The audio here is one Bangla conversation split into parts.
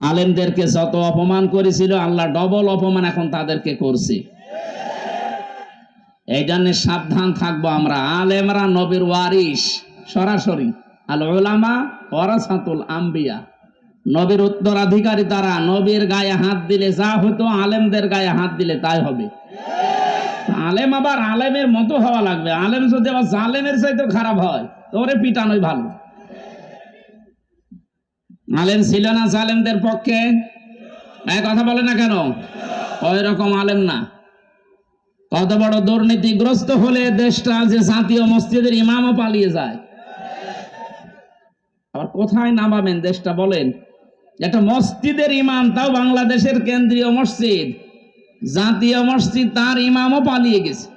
আলেমদেরকে যত অপমান করেছিল আল্লাহ ডবল অপমান এখন তাদেরকে করছে। এই জন্য সাবধান থাকবো আমরা। আলেমরা নবীর ওয়ারিস সরাসরি, আল উলামা ওয়ারাসাতুল আম্বিয়া, নবীর উত্তরাধিকারী তারা। নবীর গায়ে হাত দিলে যা হতো আলেমদের গায়ে হাত দিলে তাই হবে। আলেম আবার আলেমের মতো হওয়া লাগবে। আলেম যদি আবার জালেমের চাইতে খারাপ হয় তোরে পিটানোই ভালো। আলেম ছিল না জালেমদের পক্ষে? কথা বলে না কেন? ওই রকম আলেম না। কত বড় দুর্নীতিগ্রস্ত হলে দেশটা যে জাতীয় মসজিদের ইমামও পালিয়ে যায়। আবার কোথায় নামাবেন দেশটা বলেন? একটা মসজিদের ইমাম, তাও বাংলাদেশের কেন্দ্রীয় মসজিদ, জাতীয় মসজিদ, তার ইমামও পালিয়ে গেছে।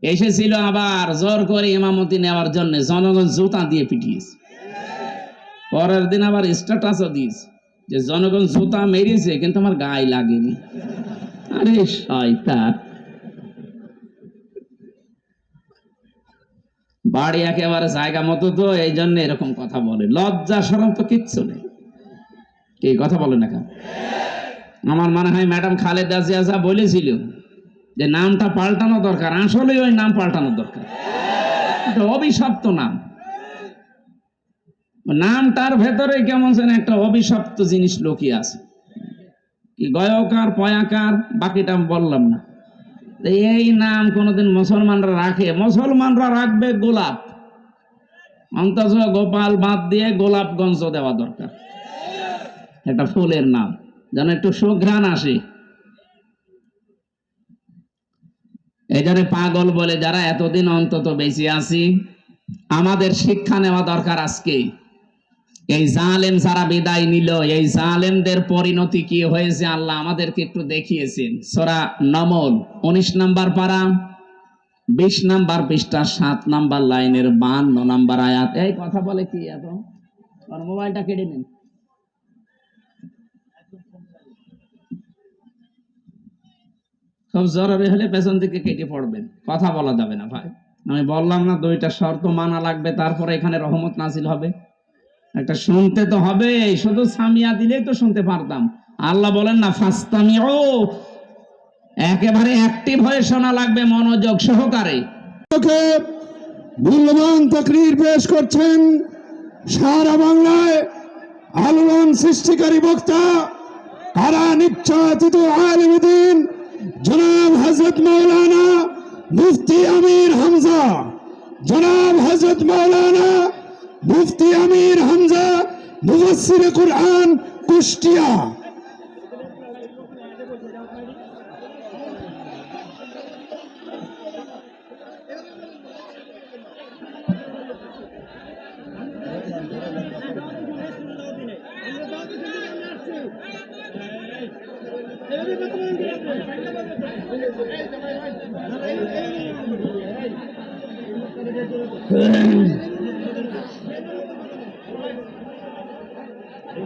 এসেছিল আবার জোর করে ইমামতি নেওয়ার জন্য, জনগণ জুতা দিয়ে পিটিয়েছে। পরের দিন আবার স্ট্যাটাসও দিয়েছে যে জনগণ জুতা মেরেছে কিন্তু আমার গায়ে লাগেনি। আরে শয়তান, বাড়ি একেবারে জায়গা মতো তো, এই জন্য এরকম কথা বলে। লজ্জা শরম তো কিচ্ছু নেই। এই কথা বলে না কেন? আমার মনে হয় ম্যাডাম খালেদা জিয়া যা বলেছিল যে নামটা পাল্টানো দরকার, আসলে ওই নাম পাল্টানো দরকার। অভিশপ্ত নাম, নামটার ভেতরে কেমন যেন একটা অভিশপ্ত জিনিস লুকিয়ে আছে। কি গয়কার পয়াকার বাকিটা বললাম না। এই নাম কোনদিন মুসলমানরা রাখে? মুসলমানরা রাখবে গোলাপ, অন্তত গোপাল বাদ দিয়ে গোলাপগঞ্জ দেওয়া দরকার, একটা ফুলের নাম, যেন একটু সুঘ্রাণ আসে। এই জন্য পাগল বলে যারা এতদিন অন্তত বেঁচে আছি, আমাদের শিক্ষা নেওয়া দরকার আজকে। এই জালেম যারা বিদায় নিল, এই জালেমদের পরিণতি কি হয়েছে আল্লাহ আমাদেরকে একটু দেখিয়েছেন। সূরা নমল 19 নম্বর পারা 20 নম্বর পৃষ্ঠা 7 নম্বর লাইনের 52 নম্বর আয়াত। এই কথা বলে কি এত? আর মোবাইলটা কেটে নিন। খুব জরুরি হলে পেছন থেকে কেটে পড়বেন, কথা বলা যাবে না ভাই। আমি বললাম না দুইটা শর্ত মানা লাগবে, তারপরে এখানে রহমত নাজিল হবে। একটা শুনতে তো হবে, শুধু সামিয়া দিলেই তো শুনতে পারতাম। আল্লাহ বলেন না ফাস্তামিউ, একেবারে অ্যাক্টিভ হয়ে শোনা লাগবে, মনোযোগ সহকারে। মূল্যবান তাকরীর পেশ করছেন সারা বাংলায় আলোড়ন সৃষ্টিকারী বক্তা, কারা নির্যাতিত আলেম দ্বীন জনাব হযরত মাওলানা মুফতি আমির হামজা, জনাব হযরত মাওলানা মুফতি আমির হামজা মুফাসসিরে কুরআন কুষ্টিয়া।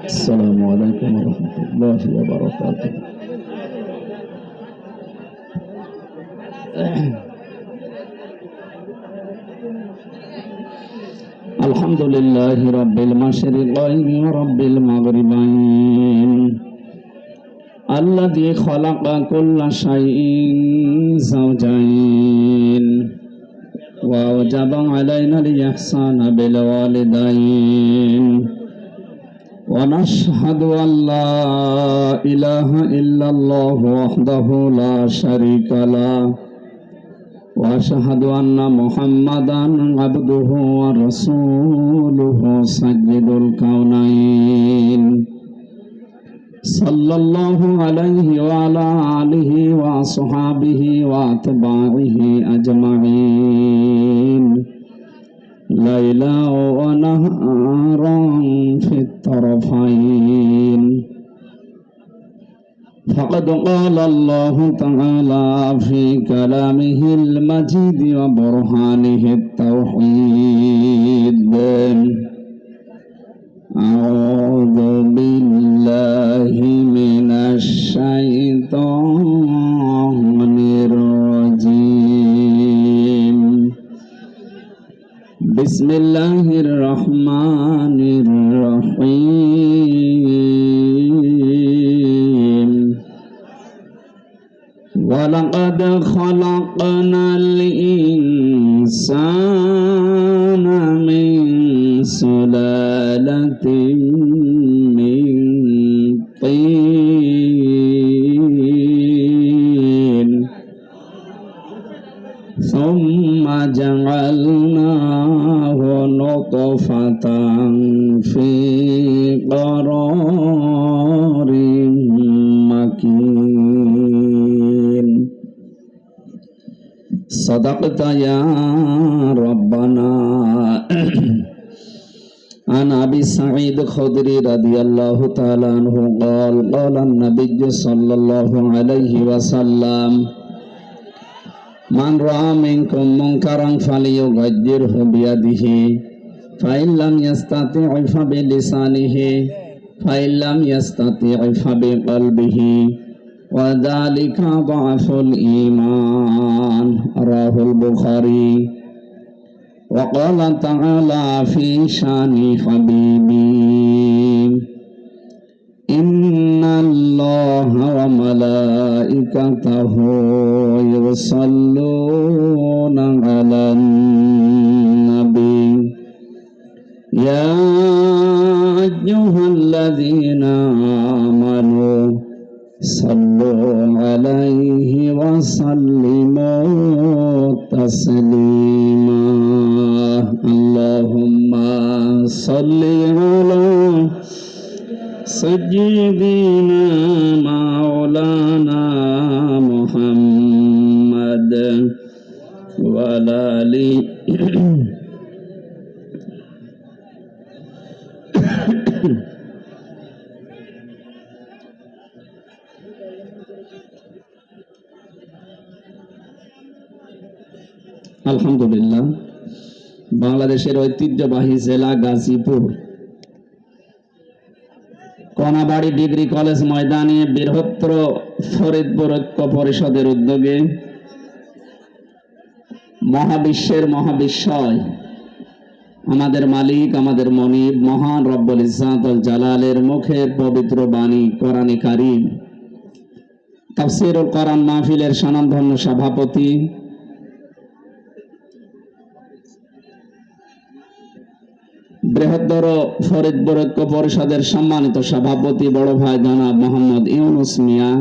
আসসালামু আলাইকুম ওয়া রাহমাতুল্লাহি ওয়া বারাকাতুহু। আলহামদুলিল্লাহি রাব্বিল মাশরিকাইনি ওয়া রাব্বিল মাগরিবাইন, আল্লাযী খালাকা কুল্লা শাইইন যাওজাইন ওয়া ওয়াজাবা আলাইনাল ইহসানা বিল ওয়ালিদাইন। ونشهد أن لا إله إلا الله وحده لا شريك له وأشهد أن محمدا عبده ورسوله سيد الكونين صلى الله عليه وعلى آله وصحبه وأتباعه أجمعين ليلا ونهارا في الطرفين. فقد قال الله تعالى في كلامه المجيد وبرهانه التوحيد: أعوذ بالله من الشيطان الرجيم. بسم الله الرحمن الرحيم. ولقد خلقنا الإنسان من سلالة من طين ثم جعلناه نطفة في قرار مكين صدقت يا ربنا. عن أبي سعيد الخدري رضي الله تعالى عنه قال قال النبي صلى الله عليه وسلم من رأى منكم منكرا فليغيره بيده فإن لم يستطع فبلسانه فإن لم يستطع فبقلبه وذلك ضعف الإيمان. رواه البخاري. وقال تعالى في شان حبيبي إن الله وملائكته يصلون على النبي يا أيها الذين آمنوا صلوا عليه وسلموا تسليما. اللهم صل على سيدنا مولانا محمد وعلى آله আলহামদুলিল্লাহ। বাংলাদেশের ঐতিহ্যবাহী জেলা গাজীপুর কোনাবাড়ি ডিগ্রি কলেজ ময়দানে বৃহত্তর ফরিদপুর ঐক্য পরিষদের উদ্যোগে মহাবিশ্বের মহাবিশ্বয় আমাদের মালিক আমাদের মনিব মহান রব্বুল ইজ্জাতুল জালালের মুখের পবিত্র বাণী কোরআনে কারীম তাফসীরুল কোরআন মাহফিলের স্বনামধন্য সভাপতি বৃহত্তর ফরিদপুর ঐক্য পরিষদের সম্মানিত সভাপতি বড় ভাই জনাব মোহাম্মদ ইউনুস মিয়া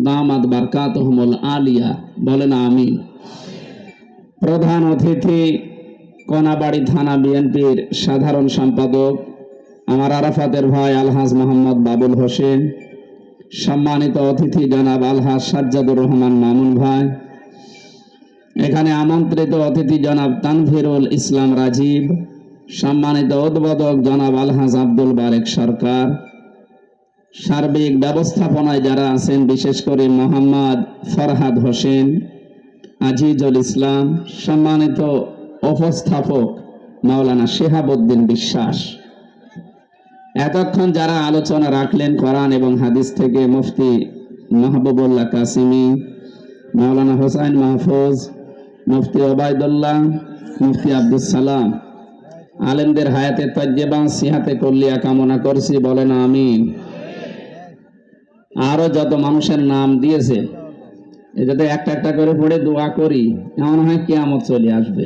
দামাত বারকাতুহুমুল আলিয়া, বলেন আমিন। প্রধান অতিথি কোনাবাড়ি থানা বিএনপির সাধারণ সম্পাদক আমার আরাফাতের ভাই আলহাজ মোহাম্মদ বাবুল হোসেন, সম্মানিত অতিথি জনাব আলহাজ সাজ্জাদুর রহমান মামুন ভাই, এখানে আমন্ত্রিত অতিথি জনাব তানভীরুল ইসলাম রাজীব, সম্মানিত উদ্বোধক জনাব আলহাজ আব্দুল বারেক সরকার, সার্বিক ব্যবস্থাপনায় যারা আছেন বিশেষ করে মোহাম্মদ ফরহাদ হোসেন, আজিজুল ইসলাম, সম্মানিত উপস্থাপক মাওলানা শিহাবুদ্দিন বিশ্বাস, এতক্ষণ যারা আলোচনা রাখলেন কোরআন এবং হাদিস থেকে মুফতি মাহবুবুল্লাহ কাসিমি, মাওলানা হোসাইন মাহফুজ, মুফতি ওবায়দুল্লাহ, মুফতি আব্দুস সালাম, আলেমদের হায়াতে তাজ্জেবা সিহাতে কুল্লিয়া কামনা করছি, বলেন আমিন। আরো যত মানুষের নাম দিয়েছে এটাতে একটা একটা করে পড়ে দোয়া করি, এমন হয় কিয়ামত চলে আসবে।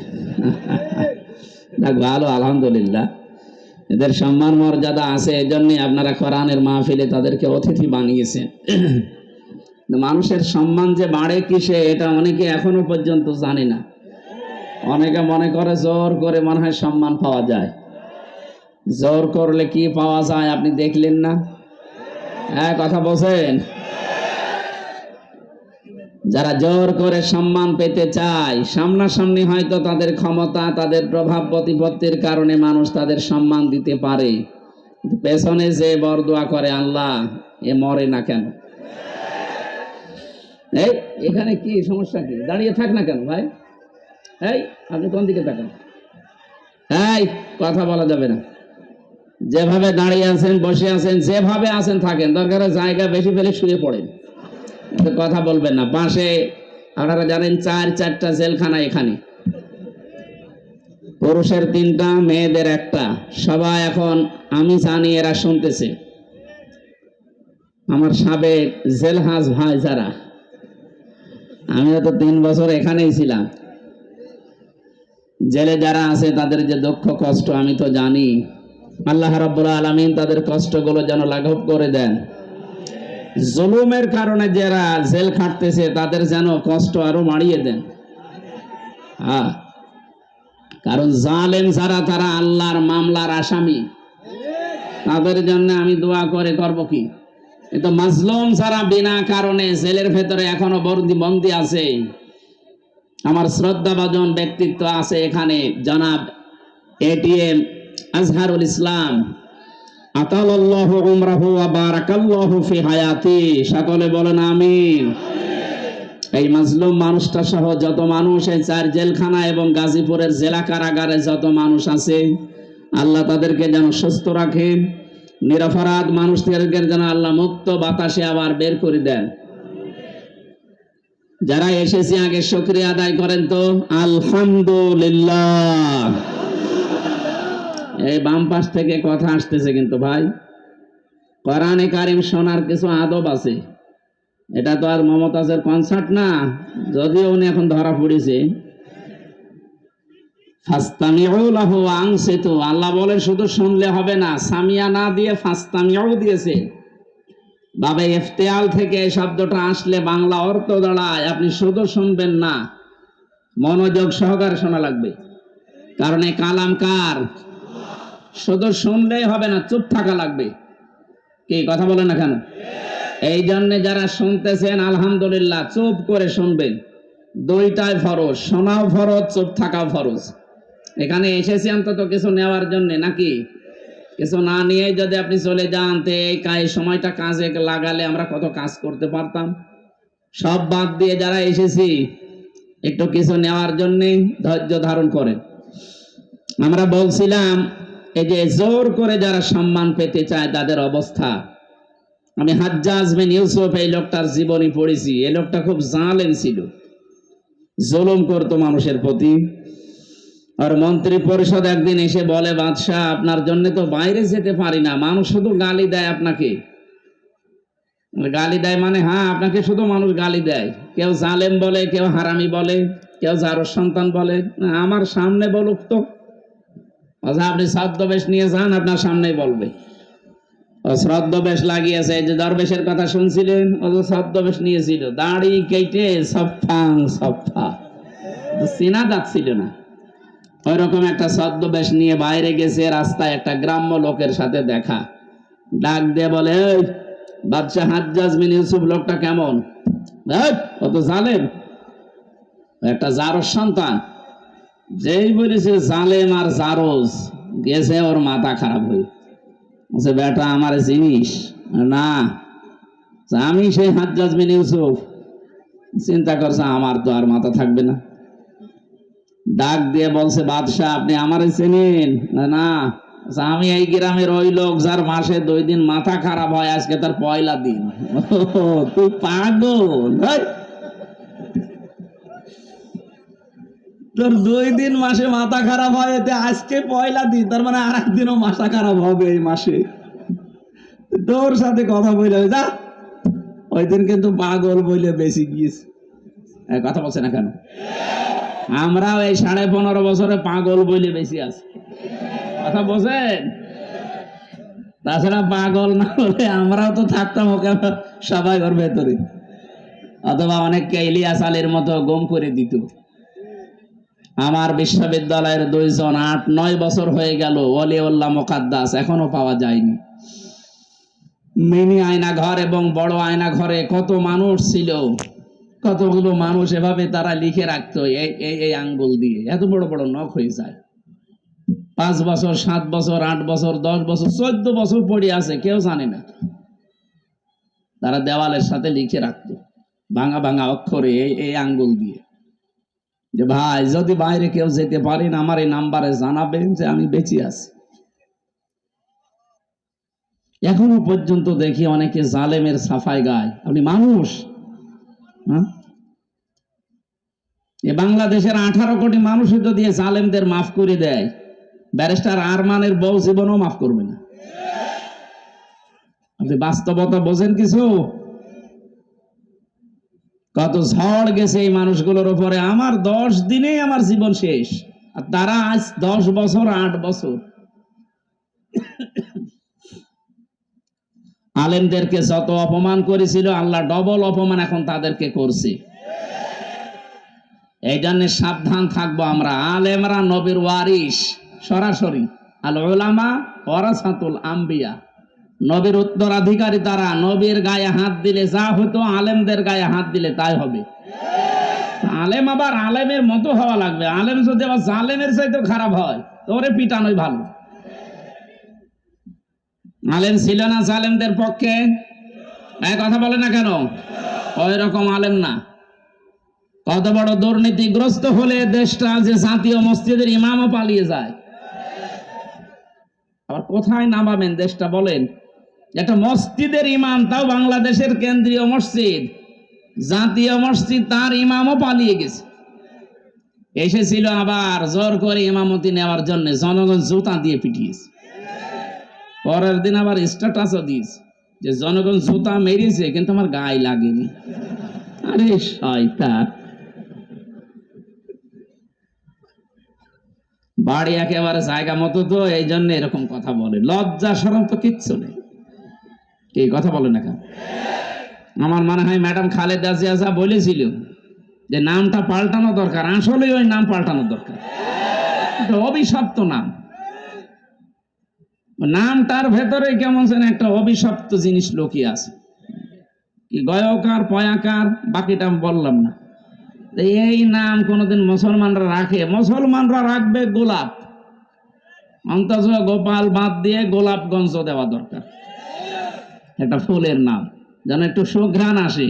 ভালো, আলহামদুলিল্লাহ, এদের সম্মান মর্যাদা আছে, এই জন্যই আপনারা কোরআনের মাহফিলে তাদেরকে অতিথি বানিয়েছেন। মানুষের সম্মান যে বাড়ে কিসে এটা অনেকে এখনো পর্যন্ত জানে না। অনেকে মনে করে জোর করে মনে হয় সম্মান পাওয়া যায়। জোর করলে কি পাওয়া যায় আপনি দেখলেন না? হ্যাঁ, কথা বলছেন। যারা জোর করে সম্মান পেতে চায়, সামনাসামনি হয়তো তাদের ক্ষমতা তাদের প্রভাব প্রতিপত্তির কারণে মানুষ তাদের সম্মান দিতে পারে, পেছনে যে বরদোয়া করে আল্লাহ এ মরে না কেন? এই এখানে কি সমস্যা? কি দাঁড়িয়ে থাক না কেন ভাই? এই আপনি কোন দিকে তাকান? এই কথা বলা যাবে না। যেভাবে দাঁড়িয়ে আছেন বসে আছেন যেভাবে আছেন থাকেন, দরকার জায়গা বেশি পেলে শুয়ে পড়েন, কথা বলবেন না। পাশে আপনারা জানেন 4-4টা জেলখানা, এখানে পুরুষের 3টা মেয়েদের 1টা। সবাই এখন আমি জানি এরা শুনতেছে। আমার সাবেক জেলহাজ ভাই যারা আমিও তো 3 বছর এখানেই ছিলাম। জেলে যারা আছে তাদের যে দুঃখ কষ্ট আমি তো জানি। আল্লাহ রাব্বুল আলামিন তাদের কষ্টগুলো যেন লাঘব করে দেন। জুলুমের কারণে যারা জেল খাটতেছে তাদের যেন কষ্ট আরো বাড়িয়ে দেন। হ্যাঁ, কারণ জালেম যারা তারা আল্লাহর মামলার আসামি, তাদের জন্য আমি দোয়া করে করব কি? কিন্তু মাজলুম যারা বিনা কারণে জেলের ভেতরে এখনো বন্দি আছে, আমার শ্রদ্ধাভাজন ব্যক্তিত্ব আছে এখানে, জনাব এটিএম আজহারুল ইসলাম, আতালাল্লাহু উমরাহু ওয়া বারাকাল্লাহু ফি হায়াতি, সকলে বলেন আমিন। এই মাজলুম মানুষটা সহ যত মানুষ এই 4 জেলখানা এবং গাজীপুরের জেলা কারাগারে যত মানুষ আছে, আল্লাহ তাদেরকে যেন সুস্থ রাখেন। নিরপরাধ মানুষদেরকে যেন আল্লাহ মুক্ত বাতাসে আবার বের করে দেন। যারা এসেছে আগে শুকরিয়া আদায় করেন তো আলহামদুলিল্লাহ। এই বাম পাশ থেকে কথা আসতেছে কিন্তু ভাই, কোরআনে কারিম শোনার কিছু আদব আছে। এটা তো আর মমতাজের কনসার্ট না, যদিও উনি এখন ধরা পড়েছে। ফাস্তামিউ লাহু ওয়া আনসিতু, আল্লাহ বলে শুধু শুনলে হবে না, সামিয়া না দিয়ে ফাস্তামিউ দিয়েছে। বাবা ইফতিয়াল থেকে এই শব্দটা আসলে বাংলা অর্থ দাঁড়ায় আপনি শুধু শুনবেন না, মনোযোগ সহকারে শোনা লাগবে। কারণ এই কালাম কার? শুধু শুনলেই হবে না, চুপ থাকা লাগবে। কি কথা বলেন না কেন? এই জন্য যারা শুনতেছেন আলহামদুলিল্লাহ, চুপ করে শুনবেন। দুইটাই ফরজ, শোনাও ফরজ, চুপ থাকাও ফরজ। এখানে এসেছি অন্তত কিছু নেওয়ার জন্য, নাকি? কিছু না নিয়ে যদি আপনি চলে যান, তো এই সময়টা কাজে লাগালে আমরা কত কাজ করতে পারতাম। সব বাদ দিয়ে যারা এসেছি একটু কিছু নেওয়ার জন্য ধৈর্য ধারণ করেন। আমরা বলছিলাম এই যে জোর করে যারা সম্মান পেতে চায় তাদের অবস্থা। আমি হাজ্জাজ বিন ইউসুফ এই লোকটার জীবনী পড়েছি। এই লোকটা খুব জালেম ছিল, জুলুম করতো মানুষের প্রতি। আর মন্ত্রী পরিষদ একদিন এসে বলে, বাদশাহ আপনার জন্য তো বাইরে যেতে পারি না, মানুষ শুধু গালি দেয় আপনাকে। গালি দেয় মানে? হ্যাঁ, আপনাকে শুধু মানুষ গালি দেয়। কেউ জালেম বলে, কেউ হারামি বলে, কেউ জারোর সন্তান বলে। আমার সামনে বলুক তো, আচ্ছা আপনি ছদ্মবেশ নিয়ে যান, আপনার সামনেই বলবে। ছদ্মবেশ লাগিয়েছে, এই যে দরবেশের কথা শুনছিলেন, ও যে ছদ্মবেশ নিয়েছিল, দাড়ি কেটে সফাং সফা, চেনা যাচ্ছিল না। ওই রকম একটা ছদ্মবেশ নিয়ে বাইরে গেছে, রাস্তায় একটা গ্রাম্য লোকের সাথে দেখা। ডাক দিয়ে বলে, এই বাদশাহ হাজ্জাজ বিন ইউসুফ লোকটা কেমন? ও তো জালেম, একটা জারজ সন্তান। যেই বলেছে জালেম আর জারজ, গেছে ওর মাথা খারাপ হয়ে। বলছে, বেটা আমার জিনিস না, আমি সেই হাজ্জাজ বিন ইউসুফ। চিন্তা করছে আমার তো আর মাথা থাকবে না। ডাক দিয়ে বলছে, বাদশাহ আপনি আমারে চেনেন? না। আমি এই গ্রামের ওই লোক যার মাসে 2 দিন মাথা খারাপ হয়, আজকে তার পয়লা দিন। তুই পাগল? তোর 2 দিন মাসে মাথা খারাপ হয়, এতে আজকে পয়লা দিন, তার মানে আর একদিনও মাথা খারাপ হবে এই মাসে। তোর সাথে কথা বলে যা, ওই দিন কিন্তু পাগল বলে বেশি গিয়েছে। কথা বলছে না কেন? আমরাও এই 15.5 বছরে পাগল বলে বেশি আছি। কথা বলছেন? তাছাড়া পাগল না হলে আমরাও তো থাকতাম ওকে সবাই ওর ভেতরে, অথবা অনেককে ইলিয়াস আলীর মতো গুম করে দিত। আমার বিশ্ববিদ্যালয়ের 2 জন 8-9 বছর হয়ে গেল, ওলিউল্লাহ মুকাদ্দাস, এখনো পাওয়া যায়নি। মিনি আয়না ঘর এবং বড় আয়না ঘরে কত মানুষ ছিল, কতগুলো মানুষ এভাবে তারা লিখে রাখতো এই আঙ্গুল দিয়ে, এত বড় বড় নখ হয়ে যায়। 5 বছর, 7 বছর, 8 বছর, 10 বছর, 14 বছর পড়ে আছে, কেউ জানে না। তারা দেওয়ালের সাথে লিখে রাখতো ভাঙা ভাঙা অক্ষরে এই আঙ্গুল দিয়ে, যে ভাই যদি বাইরে কেউ যেতে পারেন আমার এই নাম্বারে জানাবেন যে আমি বেঁচে আছি। এখনো পর্যন্ত দেখি অনেকে জালেমের সাফাই গায়। আপনি মানুষ? এ বাংলাদেশের 18 কোটি মানুষ যদি জালেমদের মাফ করে দেয়, ব্যারিস্টার আরমানের বউ জীবনও মাফ করবে না। আপনি বাস্তবতা বোঝেন কিছু? কত ঝড় গেছে এই মানুষগুলোর উপরে, আমার 10 দিনেই আমার জীবন শেষ, আর তারা আজ 10 বছর 8 বছর। আলেমদেরকে যত অপমান করেছিল আল্লাহ ডবল অপমান এখন তাদেরকে করছে। এই জন্য সাবধান থাকবো আমরা। আলেমরা নবীর ওয়ারিস সরাসরি, আল উলামা ওয়ারাসাতুল আম্বিয়া, নবীর উত্তরাধিকারী তারা। নবীর গায়ে হাত দিলে যা হতো আলেমদের গায়ে হাত দিলে তাই হবে। আলেম আবার আলেমের মতো হওয়া লাগবে। আলেম যদি আবার জালেমের চাইতে খারাপ হয় তো ওরে পিটানোই ভালো। আলেম ছিল না জালেমদের পক্ষে? এক কথা বলে না কেন? ওই রকম আলেম না। কত বড় দুর্নীতিগ্রস্ত হলে দেশটা যে জাতীয় মসজিদের ইমামও পালিয়ে যায়। আবার কোথায় নামাবেন দেশটা বলেন? একটা মসজিদের ইমাম, তাও বাংলাদেশের কেন্দ্রীয় মসজিদ, জাতীয় মসজিদ, তার ইমামও পালিয়ে গেছে। এসেছিল আবার জোর করে ইমামতি নেওয়ার জন্য, জনগণ জুতা দিয়ে পিটিয়েছে। পরের দিন আবার স্ট্যাটাসও দিয়েছে যে জনগণ জুতা মেরেছে কিন্তু আমার গায়ে লাগেনি। আরে শয়তান, বাড়ি একেবারে জায়গা মতো তো, এই জন্য এরকম কথা বলে। লজ্জা শরম তো কিচ্ছু নেই। কি কথা বলে না কেন? আমার মনে হয় ম্যাডাম খালেদা জিয়া যা বলেছিল যে নামটা পাল্টানো দরকার, আসলে ওই নাম পাল্টানো দরকার। এটা অভিশপ্ত নাম। নামটার ভেতরে কেমন যেন একটা অভিশপ্ত জিনিস লুকিয়ে আছে। কি গয়কার পয়াকার বাকিটা বললাম না। এই নাম কোনদিন মুসলমানরা রাখে? মুসলমানরা রাখবে গোলাপ, অন্তত গোপাল বাদ দিয়ে গোলাপগঞ্জ দেওয়া দরকার। এটা ফুলের নাম, যেন একটু সুঘ্রাণ আসে।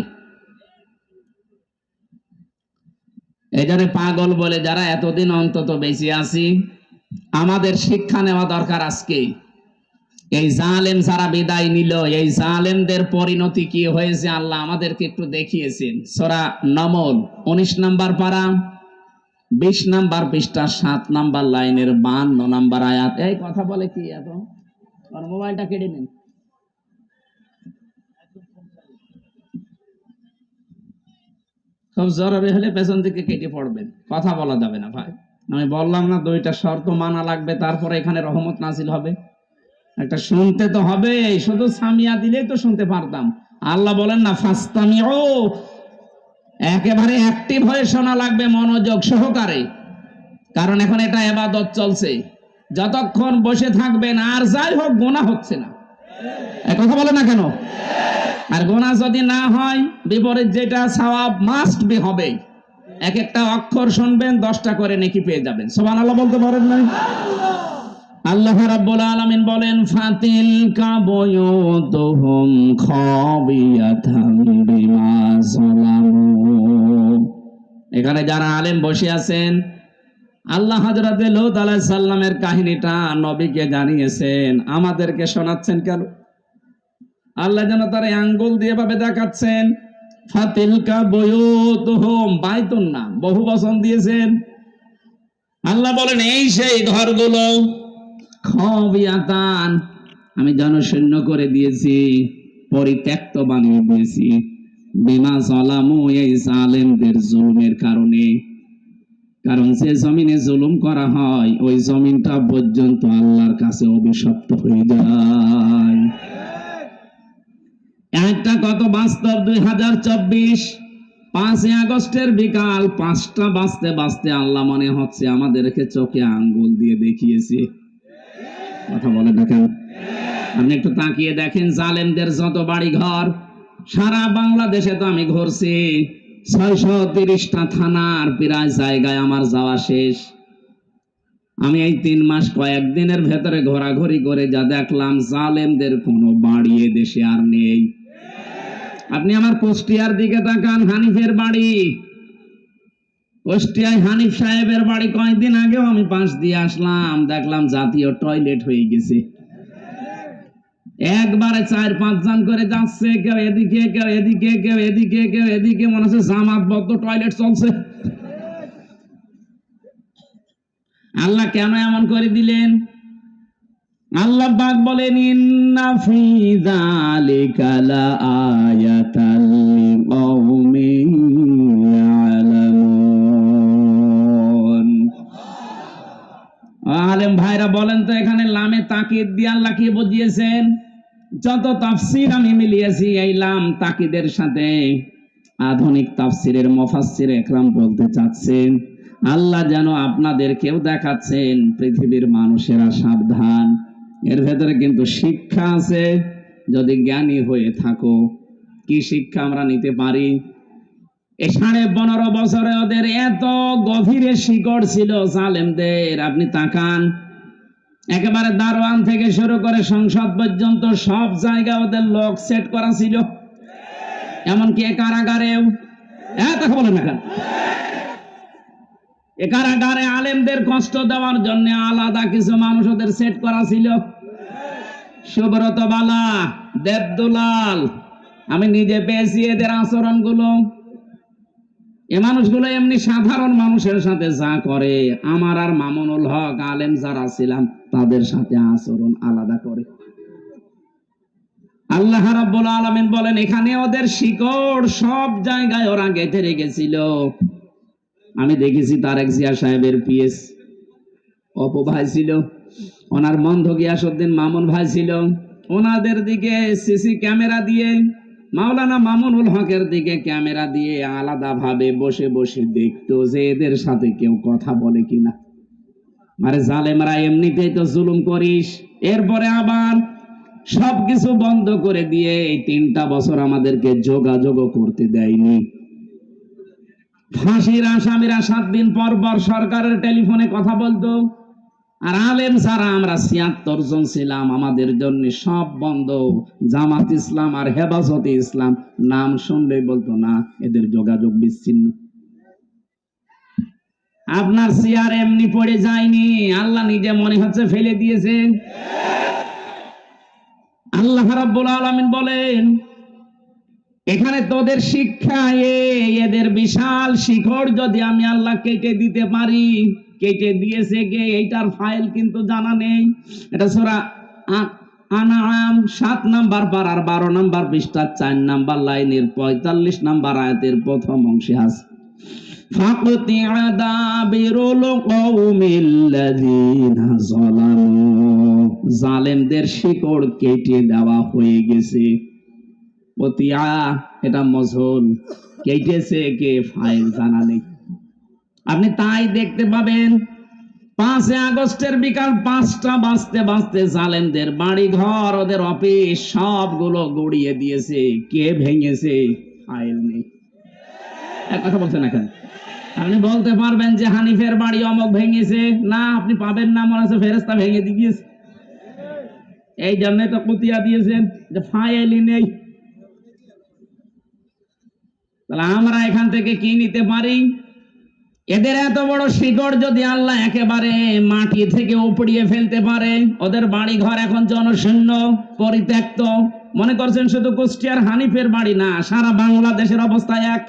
এই জন্য পাগল বলে যারা এতদিন অন্তত বেঁচে আছি, আমাদের শিক্ষা নেওয়া দরকার আজকে। এই জালেম যারা বিদায় নিল, এই জালেমদের পরিণতি কি হয়েছে আল্লাহ আমাদেরকে একটু দেখিয়েছেন। সূরা নামল 19 নম্বর পারা 20 নম্বর পৃষ্ঠা 7 নম্বর লাইনের 52 নম্বর আয়াত। এই কথা বলে কি এত? আর মোবাইলটা কেটে নিন। খুব জরুরি হলে পেছন থেকে কেটে পড়বেন, কথা বলা যাবে না ভাই। আমি বললাম না 2টা শর্ত মানা লাগবে, তারপরে এখানে রহমত নাজিল হবে। একটা শুনতে তো হবে, শুধু সামিয়া দিলেই তো শুনতে পারতাম। আল্লাহ বলেন না ফাস্তামিউ, একেবারে অ্যাক্টিভ হয়ে শোনা লাগবে, মনোযোগ সহকারে। কারণ এখন এটা ইবাদত চলছে। যতক্ষণ বসে থাকবেন আর যাই হোক গুনাহ হচ্ছে না। এই কথা বলে না কেন? আর গুনাহ যদি না হয়, বিপরীত যেটা সওয়াব মাস্ট বি হবে। এক একটা অক্ষর শুনবেন 10টা করে নেকি পেয়ে যাবেন। সুবহানাল্লাহ বলতে পারেন না? আল্লাহ রাব্বুল আলামিন বলেন ফাতিলকা বুয়ুতুহুম খাবিয়াতাম বিমা যালামু। এখানে যারা আলেম বসে আছেন, আল্লাহ হযরত লূত আলাইহিস সালামের কাহিনীটা নবীকে জানিয়েছেন, আমাদেরকে শোনাচ্ছেন কেন? আল্লাহ যেন তার আঙ্গুল দিয়ে ভাবে দেখাচ্ছেন। ফাতিলকা বুয়ুতুহুম, বাইতুন না, বহু বচন দিয়েছেন। আল্লাহ বলেন এই সেই ঘরগুলো, খাবিয়াতান, আমি জনশূন্য করে দিয়েছি, পরিত্যক্ত বানিয়ে দিয়েছি, বিমা যালামু, এই জালেমদের জুলুমের কারণে। কারণ যে জমিনে জুলুম করা হয় ওই জমিনটা পর্যন্ত আল্লাহর কাছে অভিশপ্ত হয়ে যায়। একটা কত বাস্তব। 2024 5 আগস্টের বিকাল 5টা বাজতে বাজতে আল্লাহ মনে হচ্ছে আমাদেরকে চোখে আঙ্গুল দিয়ে দেখিয়েছে। কথা বলে দেখেন, আপনি একটু তাকিয়ে দেখেন জালেমদের যত বাড়ি ঘর সারা বাংলাদেশে। তো আমি ঘুরছি 630টা থানার প্রায় জায়গায় আমার যাওয়া শেষ। আমি এই 3 মাস কয়েকদিনের ভেতরে ঘোরাঘুরি করে যা দেখলাম, জালেমদের কোনো বাড়ি এ দেশে আর নেই। আপনি আমার কুষ্টিয়ার দিকে তাকান, হানিফের বাড়ি, কুষ্টিয়ায় হানিফ সাহেবের বাড়ি কয়েকদিন আগেও আমি পাশ দিয়ে আসলাম, দেখলাম জাতীয় টয়লেট হয়ে গেছে। একবারে 4-5 জন করে যাচ্ছে, কেউ এদিকে কেউ এদিকে কেউ এদিকে কেউ এদিকে, মনে হচ্ছে জামাতবদ্ধ টয়লেট চলছে। আল্লাহ কেন এমন করে দিলেন? আল্লাহ পাক বলেন ইন্না ফি যালিকা লাআয়াতাল লিকাউমিন ভাইরা বলেন তো এখানে লামে তাকিদ দিয়ে আল্লাহ কি বুঝিয়েছেন? যত তাফসীর আমি মিলিয়েছি এই লাম তাকিদের সাথে আধুনিক তাফসীরের মুফাসসির একরাম বলতে চাচ্ছেন আল্লাহ যেন আপনাদেরকেও দেখাচ্ছেন পৃথিবীর মানুষেরা সাবধান, এর ভেতরে কিন্তু শিক্ষা আছে যদি জ্ঞানী হয়ে থাকো। কি শিক্ষা আমরা নিতে পারি? এই 15.5 বছরে ওদের এত গভীরে শিকড় ছিল জালেমদের, আপনি তাকান একেবারে দারোয়ান থেকে শুরু করে সংসদ পর্যন্ত সব জায়গায় ওদের লোক সেট করা ছিল, এমনকি এ কারাগারেও। কথা বলেন না কেন? এ কারাগারে আলেমদের কষ্ট দেওয়ার জন্য আলাদা কিছু মানুষ ওদের সেট করা ছিল। সুব্রত বালা, দেবদুলাল, আমি নিজে পেয়েছি এদের আচরণগুলো। এ মানুষগুলো এমনি সাধারণ মানুষের সাথে যা করে, আমার আর মামুনুল হক আলেম যারা ছিলাম তাদের সাথে আচরণ আলাদা করে। আল্লাহ রাব্বুল আলামিন বলেন এখানে ওদের শিকড় সব জায়গায় ওরা গেঁথে রেখেছিল। আমি দেখেছি তারেক জিয়া সাহেবের পিএস অপু ভাই ছিল, ওনার বন্ধ গিয়াসউদ্দিন মামুন ভাই ছিল, ওনাদের দিকে সিসি ক্যামেরা দিয়ে, মাওলানা মামুনুল হকের দিকে ক্যামেরা দিয়ে আলাদা ভাবে বসে বসে দেখতো যে এদের সাথে কেউ কথা বলে কিনা। আরে জালেমরা এমনিতেই তো জুলুম করিস, এরপরে আবার সবকিছু বন্ধ করে দিয়ে এই 3টা বছর আমাদেরকে যোগাযোগ করতে দেয়নি। ফাঁসির আসামিরা 7 দিন পর পর সরকারের টেলিফোনে কথা বলতো, আর আলেম যারা আমরা 76 জন ছিলাম আমাদের জন্য সব বন্ধ। জামাত ইসলাম আর হেফাজতে ইসলাম নাম শুনলেই বলতো না, এদের যোগাযোগ বিচ্ছিন্ন। আপনার চেয়ার এমনি পড়ে যায়নি, আল্লাহ নিজে মনে হচ্ছে ফেলে দিয়েছে। আল্লাহ রাব্বুল আলামিন বলেন এখানে তোদের শিক্ষা, এদের বিশাল শিকড় যদি আমি আল্লাহ কেটে দিতে পারি, কেটে দিয়েছে কে এইটার ফাইল কিন্তু জানা নেই। এটা সূরা আনআম 7 নাম্বার পারার 12 নাম্বার পৃষ্ঠা 4 নাম্বার লাইনের 45 নাম্বার আয়াতের প্রথম অংশে আছে ফাকতিআ দাবিরুল কওমিল্লাযিনা যালামু, জালেমদের শিকড় কেটে দেওয়া হয়ে গেছে। কতিয়া এটা মজহুল, কেটেছে কে ফাইল জানা নেই। আপনি তাই দেখতে পাবেন 5 আগস্টের বিকাল 5টা বাজতে বাজতে জালেমদের বাড়ি ঘর, ওদের অফিস সবগুলো গুড়িয়ে দিয়েছে। কে ভেঙেছে? ফাইল নেই। এক কথা বলছেন না কেন? আপনি বলতে পারবেন যে হানিফের বাড়ি অমক ভেঙেছে? না, আপনি পাবেন না, মনে হচ্ছে ফেরেশতা ভেঙে দিয়েছে। এই জন্য তো কুতিয়া দিয়েছেন যে ফাইলই নেই। তাহলে আমরা এখান থেকে কি নিতে পারি? এদের এত বড় শিকড় যদি আল্লাহ একেবারে মাটি থেকে উপড়িয়ে ফেলতে পারে, ওদের বাড়ি ঘর এখন জনশূন্য পরিত্যক্ত। মনে করছেন শুধু কুষ্টিয়ার হানিফের বাড়ি না, সারা বাংলাদেশের অবস্থা এক।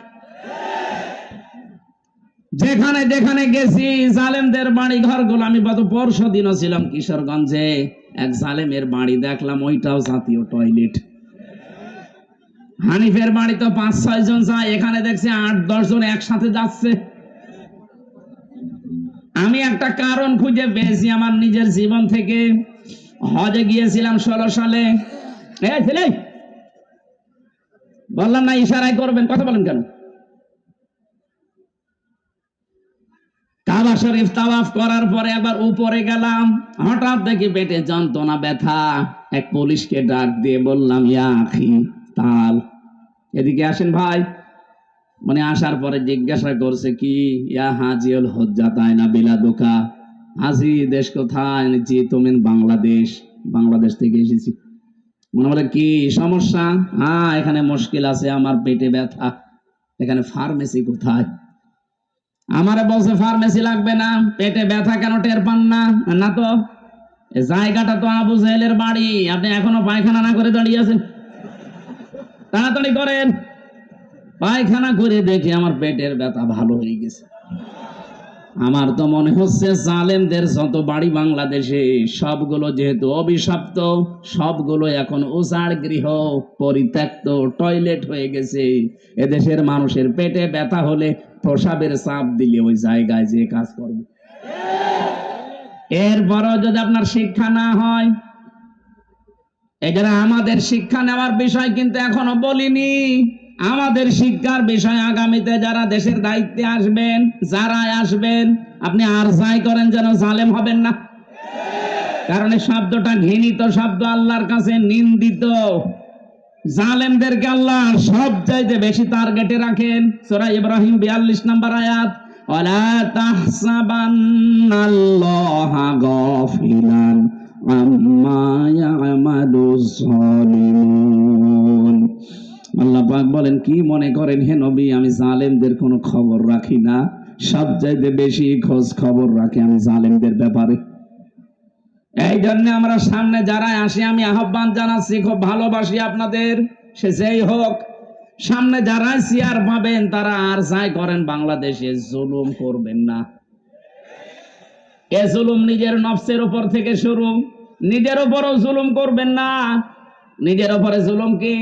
যেখানে যেখানে গেছি জালেমদের বাড়ি ঘর গুলো, আমি গত পরশু দিনও ছিলাম কিশোরগঞ্জে, এক জালেমের বাড়ি দেখলাম, ওইটাও জাতীয় টয়লেট। হানিফের বাড়ি তো 5-6 জন যায়, এখানে দেখছি 8-10 জন একসাথে যাচ্ছে। আমি একটা কারণ খুঁজে পেয়েছি আমার নিজের জীবন থেকে। হজে গিয়েছিলাম 16 সালে। বললাম না ইশারায় করবেন, কথা বলেন কেন? কাবা শরীফ তাওয়াফ করার পরে আবার উপরে গেলাম, হঠাৎ দেখি পেটে যন্ত্রণা, ব্যথা। এক পুলিশকে ডাক দিয়ে বললাম ইয়া আখি তাল, এদিকে আসেন ভাই। মানে আসার পরে জিজ্ঞাসা করছে কি, ইয়া হাজিউল হজ্জাত আয়না বিলাদুকা, হাজি দেশ কোথায়? জি তুমি বাংলাদেশ। বাংলাদেশ থেকে এসেছি। মনে বলে কি সমস্যা? হ্যাঁ এখানে মুশকিল আছে, আমার পেটে ব্যথা। এখানে ফার্মেসি কোথায়? আমারে বলছে ফার্মেসি লাগবে না, পেটে ব্যথা কেন টের পান না? না তো, এই জায়গাটা তো আবু জেহেলের বাড়ি, আপনি এখনো পায়খানা না করে দাঁড়িয়ে আছেন, তাড়াতাড়ি করেন। পায়খানা করে দেখে আমার পেটের ব্যথা ভালো হয়ে গেছে। আমার তো মনে হচ্ছে জালেমদের যত বাড়ি বাংলাদেশে সবগুলো যেহেতু অভিশপ্ত, সবগুলো এখন উজাড় গৃহ, পরিত্যক্ত টয়লেট হয়ে গেছে। এদেশের মানুষের পেটে ব্যথা হলে প্রসাবের চাপ দিলে ওই জায়গায় যে কাজ করবে। এরপরও যদি আপনার শিক্ষা না হয়, এই জন্য আমাদের শিক্ষা নেওয়ার বিষয় কিন্তু এখনো বলিনি। আমাদের শিক্ষার বিষয় আগামীতে যারা দেশের দায়িত্বে আসবেন, যারা আসবেন, আপনি আর যাই করেন যেন জালেম হবেন না। কারণ এই শব্দটা ঘৃণিত শব্দ, আল্লাহর কাছে নিন্দিত। জালেমদেরকে আল্লাহ সব চাইতে বেশি টার্গেটে রাখেন। সূরা ইব্রাহিম 42 নম্বর আয়াত, ওয়ালা তাহসাবান্নাল্লাহা গাফিলান আম্মা ইয়ামালুজ জালিমুন। আল্লাহ পাক বলেন, কি মনে করেন হে নবী আমি জালেমদের কোনো খবর রাখি না? সব চাইতে বেশি খোঁজ খবর রাখি আমি জালেমদের ব্যাপারে। এই জন্য আমরা সামনে যারা আসি আমি আহ্বান জানাচ্ছি, খুব ভালোবাসি আপনাদের, সে যেই হোক, সামনে যারা চেয়ার পাবেন তারা আর যাই করেন বাংলাদেশে জুলুম করবেন না। এ জুলুম নিজের নফসের উপর থেকে শুরু, নিজের উপরও জুলুম করবেন না। নিজের উপরে জুলুম কি?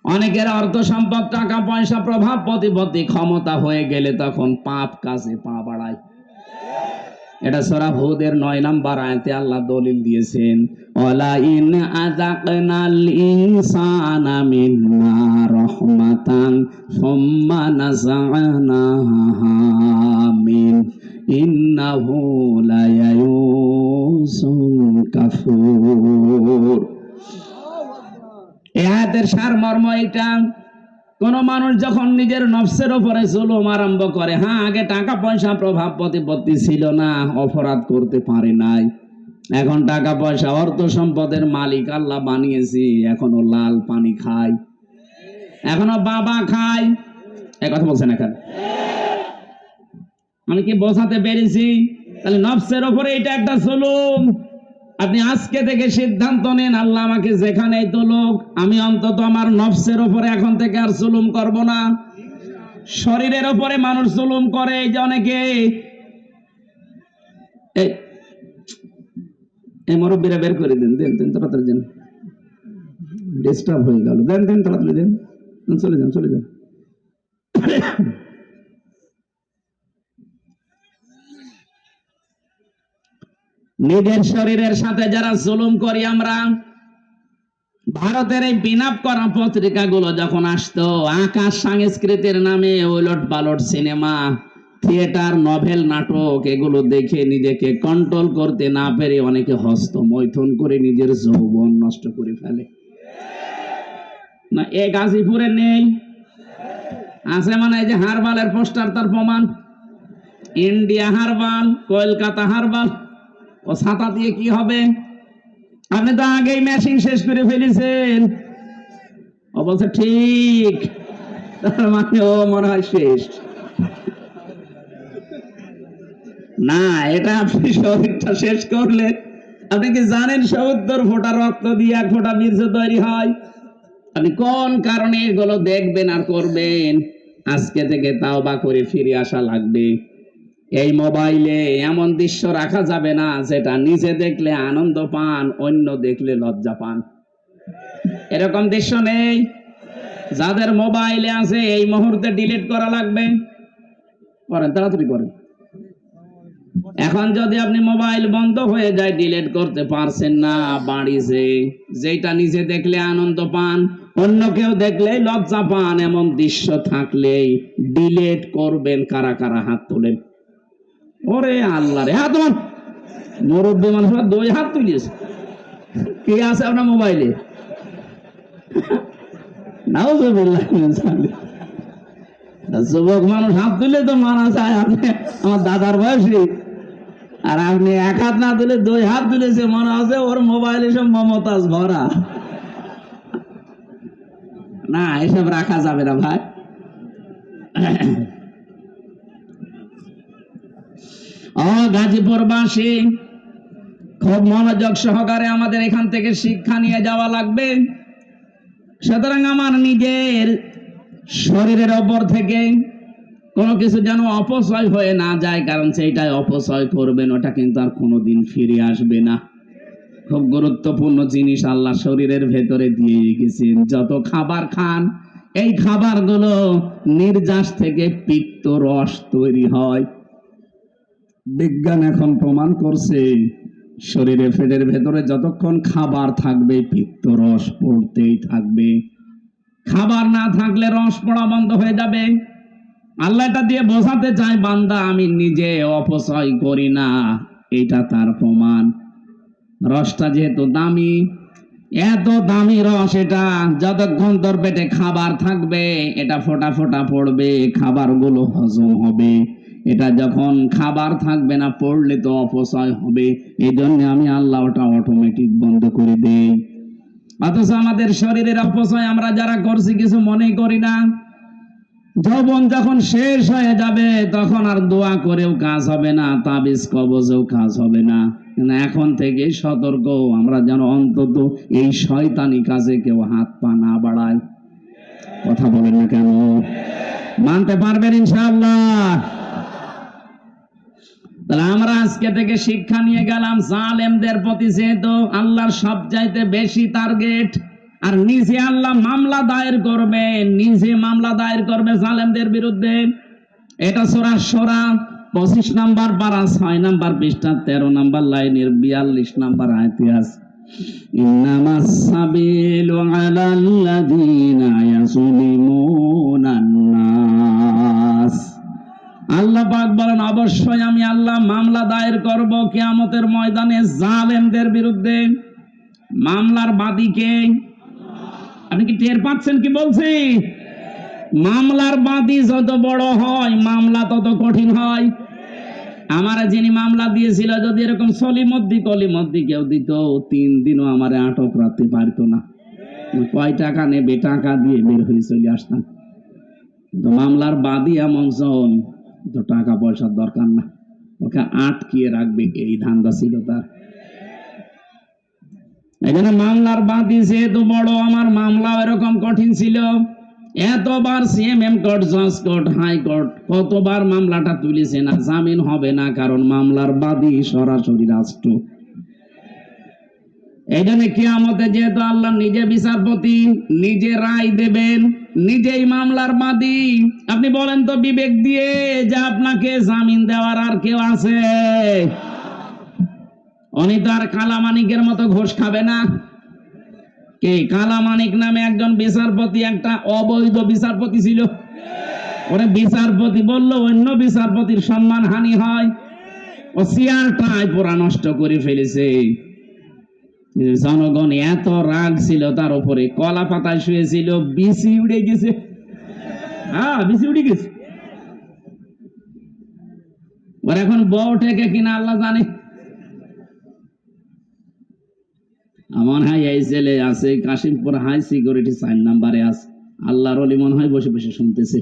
অনেকের অর্থ সম্পদ, টাকা পয়সা, প্রভাব প্রতিপত্তি, ক্ষমতা হয়ে গেলে তখন পাপ কাজে পা বাড়ায়। এটা সূরা হুদের 9 নম্বর আয়াতে আল্লাহ দলিল দিয়েছেন, ওয়ালা ইন আযাকনাল ইনসানা মিন্না রাহমাতান সুম্মা নাযা'নাহা মিন ইন্নাহু লায়াউসুন কাফুর। এই আয়াতের সারমর্ম এটা, কোন মানুষ যখন নিজের নফসের উপরে জুলুম আরম্ভ করে, হ্যাঁ আগে টাকা পয়সা, প্রভাব প্রতিপত্তি ছিল না, অপরাধ করতে পারে নাই, এখন টাকা পয়সা, অর্থ সম্পদের মালিক আল্লাহ বানিয়েছি, এখনো লাল পানি খায়, এখনো বাবা খায়। এই কথা বলছেন এখানে, আমি কি বোঝাতে পেরেছি? তাহলে নফসের উপরে এটা একটা জুলুম। আপনি আজকে থেকে সিদ্ধান্ত নেন, আল্লাহ আমাকে যেখানেই তোলুক, আমি অন্তত আমার নফসের উপরে এখন থেকে আর জুলুম করব না। শরীরের উপরে মানুষ জুলুম করে, এই যে অনেকে, এই মুরব্বীরা বের করে দেন, দেন দেন তাড়াতাড়ি দেন, ডিস্টার্ব হয়ে গেল, দেন দেন তাড়াতাড়ি দেন, চলে যান চলে যান। নিজের শরীরের সাথে যারা জুলুম করি আমরা, ভারতের এই বিনাপ করা পত্রিকাগুলো যখন আসতো, আকাশ সংস্কৃতির নামে ওলট পালট সিনেমা, থিয়েটার, নভেল, নাটক, এগুলো দেখে নিজেকে কন্ট্রোল করতে না পেরে অনেকে হস্তমৈথুন করে নিজের যৌবন নষ্ট করে ফেলে। না এ গাজীপুরে নেই? আছে মানে এই যে হারবালের পোস্টার, তার প্রমাণ। India herbal, Kolkata herbal. ও ছাতা দিয়ে কি হবে? আপনি তো আগেই মেশিন শেষ করে ফেলেছেন। ও বলছে ঠিক, তার মানে ও মনে হয় শেষ না। এটা আপনি শরীরটা শেষ করলে, আপনি কি জানেন ৭০ ফোঁটা রক্ত দিয়ে 1 ফোঁটা বীর্য তৈরি হয়? আপনি কোন কারণে এগুলো দেখবেন আর করবেন? আজকে থেকে তাওবা করে ফিরে আসা লাগবে। এই মোবাইলে এমন দৃশ্য রাখা যাবে না যেটা নিজে দেখলে আনন্দ পান, অন্য দেখলে লজ্জা পান। এরকম দৃশ্য নেই। যাদের মোবাইলে আছে এই মুহূর্তে ডিলিট করা লাগবে। করেন, তাড়াতাড়ি করেন। এখন যদি আপনি মোবাইল বন্ধ হয়ে যায়, ডিলিট করতে পারছেন না, বাড়িতে যেটা নিজে দেখলে আনন্দ পান, অন্য কেউ দেখলে লজ্জা পান, এমন দৃশ্য থাকলেই ডিলিট করবেন। কারা কারা হাত তোলেন? ওরে আল্লাহ রে, হাত তোলেন। মুরব্বী মানুষ 2 হাত তুলিয়েছে। কি আছে আপনার মোবাইলে? যুবক মানুষ হাত তুলে তো মানা যায়, আপনি আমার দাদার বয়সী, আর আপনি 1 হাত না তুলে 2 হাত তুলেছে, মনে আছে ওর মোবাইলে সব মমতাজ ভরা। না, এসব রাখা যাবে না ভাই। ও গাজীপুরবাসী, খুব মনোযোগ সহকারে আমাদের এখান থেকে শিক্ষা নিয়ে যাওয়া লাগবে। সুতরাং আমার নিজের শরীরের ওপর থেকে কোনো কিছু যেন অপচয় হয়ে না যায়, কারণ সেইটাই অপচয় করবেন, ওটা কিন্তু আর কোনোদিন ফিরে আসবে না। খুব গুরুত্বপূর্ণ জিনিস আল্লাহ শরীরের ভেতরে দিয়ে রেখেছেন। যত খাবার খান, এই খাবারগুলো নির্যাস থেকে পিত্ত রস তৈরি হয়। বিজ্ঞান এখন প্রমাণ করছে শরীরে পেটের ভেতরে যতক্ষণ খাবার থাকবে পিত্ত রস পড়তেই থাকবে। খাবার না থাকলে রস পড়া বন্ধ হয়ে যাবে। আল্লাহ এটা দিয়ে বোঝাতে চায়, বান্দা আমি নিজে অপচয় করি না, এটা তার প্রমাণ। রসটা যেহেতু দামি, এত দামি রস, এটা যতক্ষণ তোর পেটে খাবার থাকবে এটা ফোঁটা ফোঁটা পড়বে, খাবারগুলো হজম হবে। এটা যখন খাবার থাকবে না, পড়লে তো অপচয় হবে। এই জন্য আমি আল্লাহ ওটা অটোমেটিক বন্ধ করে দেই। অথচ আমাদের শরীরের অপচয় আমরা যারা করছি কিছু মনে করি না। যৌবন যখন শেষ হয়ে যাবে তখন আর দোয়া করেও কাজ হবে না, তাবিজ কবজেও কাজ হবে না। এখন থেকে সতর্ক, আমরা যেন অন্তত এই শয়তানি কাজে কেউ হাত পা না বাড়ায়। কথা বলেন না কেন? মানতে পারবেন ইনশাআল্লাহ? তাহলে আমরা আজকে থেকে শিক্ষা নিয়ে গেলাম, জালেমদের প্রতি যেহেতু আল্লাহর সবচাইতে বেশি টার্গেট, আর নিজে আল্লাহ মামলা দায়ের করবে, নিজে মামলা দায়ের করবে জালেমদের বিরুদ্ধে। এটা সূরা শূরা 25 নম্বর পারা 6 নম্বর পৃষ্ঠা 13 নম্বর লাইনের 42 নম্বর আয়াতে আছে, ইন্নামাস সাবিলু আলাল্লাযীনা ইয়াযলিমুনান নাস। আল্লাহ পাক বলেন, অবশ্যই আমি আল্লাহ মামলা দায়ের করব কিয়ামতের ময়দানে জালেমদের বিরুদ্ধে। মামলার বাদীকে আপনি কি টের পাচ্ছেন কি বলছি? মামলার বাদী যত বড় হয় মামলা তত কঠিন হয়। আমার যিনি মামলা দিয়েছিল, যদি এরকম কলিমদ্দি কেউ দিত, 3 দিনও আমার আটক রাখতে পারতো না। কয় টাকা নেবে, টাকা দিয়ে বের হয়ে চলে আসতাম। কিন্তু মামলার বাদী এমন জন, তো টাকা পয়সার দরকার না, ওকে আটকিয়ে রাখবে, এই ধান্দা ছিল তার। এখানে মামলার বাদী যেহেতু বড়, আমার মামলা এরকম কঠিন ছিল। এতবার সিএমএম কোর্ট, জজ কোর্ট, হাইকোর্ট কতবার মামলাটা তুলেছে না, জামিন হবে না, কারণ মামলার বাদী সরাসরি রাষ্ট্র। এই জন্য কিয়ামতে যেহেতু আল্লাহ নিজে বিচারপতি, নিজে রায় দেবেন, নিজেই মামলার বাদী। আপনি বলেন তো বিবেক দিয়ে যে আপনাকে জামিন দেওয়ার আর কেউ আছে? উনি তো আর কালামানিকের মতো ঘোষ খাবে না। কে কালামানিক নামে একজন বিচারপতি, একটা অবৈধ বিচারপতি ছিল। ওরে বিচারপতি বললো অন্য বিচারপতির সম্মান হানি হয়, ও চেয়ারটাই পুরা নষ্ট করে ফেলেছে। জনগণ এত রাগ ছিল তার উপরে, কলা পাতায় শুয়েছিল, বিসি উড়ে গেছে। হ্যাঁ, বিসি উড়ে গেছে। ওর এখন বউ ঠেকে কিনা আল্লাহ জানে। আমার হাই এই ছেলে আছে কাশিমপুর হাই সিকিউরিটি 4 নম্বরে আছে, আল্লাহর ওলি মনে হয় বসে বসে শুনতেছে।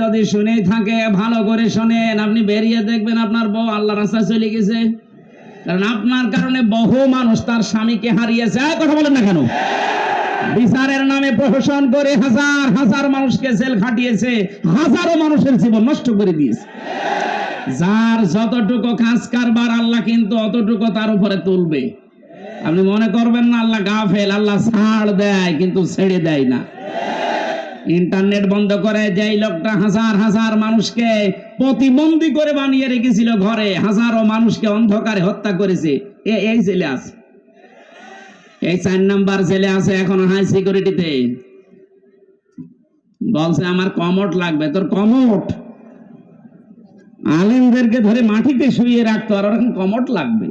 যদি শুনেই থাকে ভালো করে শোনেন, আপনি বেরিয়ে দেখবেন আপনার বউ আল্লাহর রাস্তায় চলে গেছে। কারণ আপনার কারণে বহু মানুষ তার স্বামীকে হারিয়েছে। কথা বলেন না কেন? বিচারের নামে প্রহসন করে হাজার হাজার মানুষকে জেল খাটিয়েছে, হাজারো মানুষের জীবন নষ্ট করে দিয়েছে। যার যতটুকু কাজ কারবার আল্লাহ কিন্তু অতটুকু তার উপরে তুলবে। আপনি মনে করবেন না আল্লাহ গাফেল, আল্লাহ ছাড় দেয় কিন্তু ছেড়ে দেয় না। ইন্টারনেট বন্ধ করে যেই লোকটা হাজার হাজার মানুষকে প্রতিবন্ধী করে বানিয়ে রেখেছিল ঘরে, হাজারো মানুষকে অন্ধকারে হত্যা করেছে, এই জেলে আছে, এই 4 নাম্বার জেলে আছে, এখন হাই সিকিউরিটিতে। বলছে আমার কমোট লাগবে। তোর কমোট? আলেমদেরকে ধরে মাটিতে শুয়ে রাখতো, আর ওরকম কমোট লাগবে?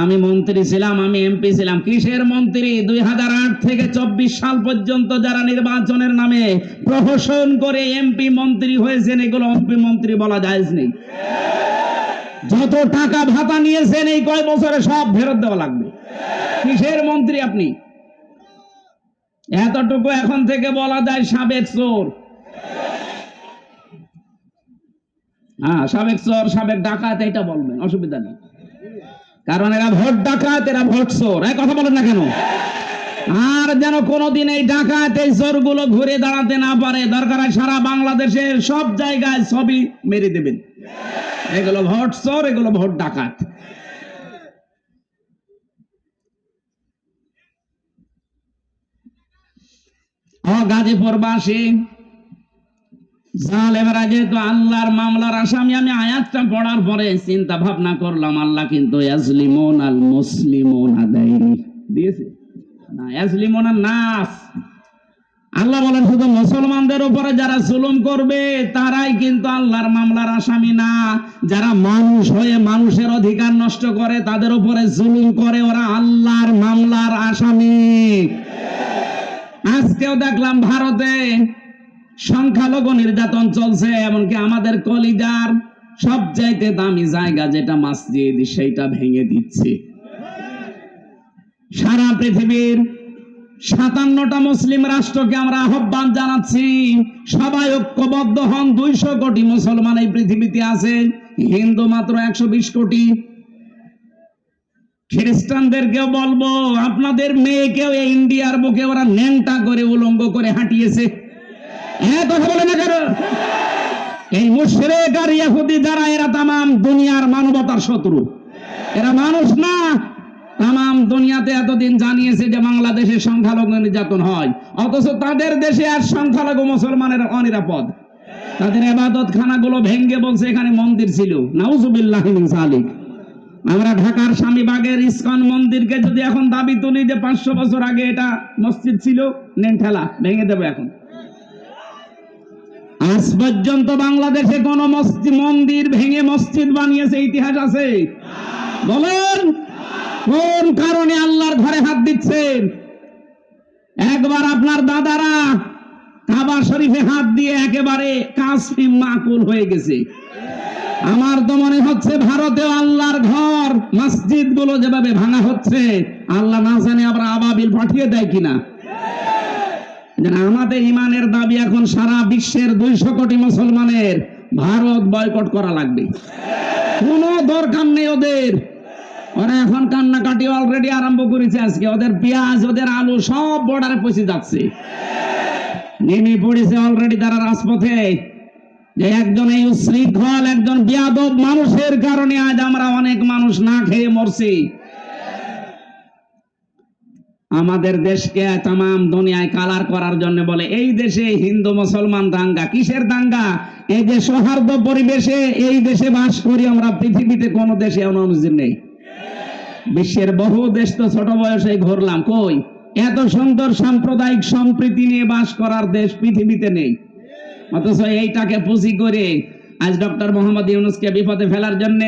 আমি মন্ত্রী ছিলাম, আমি এমপি ছিলাম। কিসের মন্ত্রী? 2008 থেকে 24 সাল পর্যন্ত যারা নির্বাচনের নামে প্রহসন করে এমপি মন্ত্রী হয়েছেন, এগুলো এমপি মন্ত্রী বলা জায়েজ নেই। যত টাকা ভাতা নিয়েছেন এই কয় বছরে সব ফেরত দেওয়া লাগবে। কিসের মন্ত্রী আপনি? এতটুকু এখন থেকে বলা যায় সাবেক চোর। হ্যাঁ, সাবেক চোর, সাবেক ডাকাত, এটা বলবেন, অসুবিধা নেই। কারণ এরা ভোট ডাকাত, এরা ভোট চোর। এই কথা বলেন না কেন? আর যেন কোনোদিন এই ডাকাত, এই চোর গুলো ঘুরে দাঁড়াতে না পারে। দরকার হয় সারা বাংলাদেশের সব জায়গায় ছবি মেরে দেবেন। এগুলো ভোট চোর, এগুলো ভোট ডাকাত। গাজীপুরবাসী, জালেমরা যেহেতু আল্লাহর মামলার আসামি, আমি আয়াতটা পড়ার পরে চিন্তা ভাবনা করলাম, আল্লাহ কিন্তু ইয়াজলিমুন আল মুসলিমুনা দেয়নি, দিয়েছে না, ইয়াজলিমুন আন নাস। আল্লাহ বলেন শুধু মুসলমানদের উপরে যারা জুলুম করবে তারাই কিন্তু আল্লাহর মামলার আসামি না, যারা মানুষ হয়ে মানুষের অধিকার নষ্ট করে তাদের উপরে জুলুম করে ওরা আল্লাহর মামলার আসামি। আজকেও দেখলাম ভারতে সংখ্যালঘু নির্যাতন চলছে, এমনকি আমাদের কলিজার সবচাইতে দামি জায়গা যেটা মসজিদ সেইটা ভেঙে দিচ্ছে। সারা পৃথিবীর 57টা মুসলিম রাষ্ট্রকে আমরা আহ্বান জানাচ্ছি, সবাই ঐক্যবদ্ধ হন। 200 কোটি মুসলমান এই পৃথিবীতে আছে, হিন্দু মাত্র 120 কোটি। খ্রিস্টানদেরকেও বলবো, আপনাদের মেয়েকেও এই ইন্ডিয়ার বুকে ওরা ন্যাংটা করে উলঙ্গ করে হাঁটিয়েছে। হ্যাঁ, কথা বলে না কেন? এই মুশরিক আর ইহুদি যারা, এরা তামাম দুনিয়ার মানবতার শত্রু, এরা মানুষ না। তামাম দুনিয়াতে এতদিন জানিয়েছে যে বাংলাদেশে সংখ্যালঘু নির্যাতন হয়, অথচ তাদের দেশে আর সংখ্যালঘু মুসলমানের অনিরাপদ। তাদের ইবাদত খানাগুলো ভেঙ্গে বলছে এখানে মন্দির ছিল। নাউজুবিল্লাহি মিন যালিক। আমরা ঢাকার স্বামীবাগের ইসকন মন্দিরকে যদি এখন দাবি তুলি যে 500 বছর আগে এটা মসজিদ ছিল, নেন ঠেলা ভেঙে দেবো এখন। আজ পর্যন্ত বাংলাদেশে কোন মন্দির ভেঙে মসজিদ বানিয়েছে ইতিহাস আছে? বলেন কোন কারণে আল্লাহর ঘরে হাত দিচ্ছেন? একবার আপনার দাদারা কাবা শরীফে হাত দিয়ে একেবারে কাসিম মাকুল হয়ে গেছে। আমার তো মনে হচ্ছে ভারতেও আল্লাহর ঘর মসজিদ গুলো যেভাবে ভাঙা হচ্ছে, আল্লাহ না জানে আবার আবাবিল পাঠিয়ে দেয় কিনা। আমাদের ইমানের দাবি এখন সারা বিশ্বের 200 কোটি মুসলমানের ভারত বয়কট করা লাগবে। কোনো দরকার নেই ওদের, ওরা এখন কান্নাকাটি অলরেডি আরম্ভ করেছে। আজকে ওদের পেঁয়াজ, ওদের আলু সব বর্ডারে পৌঁছে যাচ্ছে, নেমে পড়েছে অলরেডি তারা রাজপথে। যে একজন এই উশৃঙ্খল, একজন বেয়াদব মানুষের কারণে আজ আমরা অনেক মানুষ না খেয়ে মরছি। আমাদের দেশকে তামাম দুনিয়ায় কালার করার জন্য বলে এই দেশে হিন্দু মুসলমান দাঙ্গা। কিসের দাঙ্গা? এই যে সৌহার্দ্য পরিবেশে এই দেশে বাস করি আমরা, পৃথিবীতে কোন দেশে অনুমতি নেই। বিশ্বের বহু দেশ তো ছোট বয়সে ঘুরলাম, কই এত সুন্দর সাম্প্রদায়িক সম্প্রীতি নিয়ে বাস করার দেশ পৃথিবীতে নেই। অথচ এইটাকে পুঁজি করে আজ ডক্টর মোহাম্মদ ইউনূসকে বিপদে ফেলার জন্য,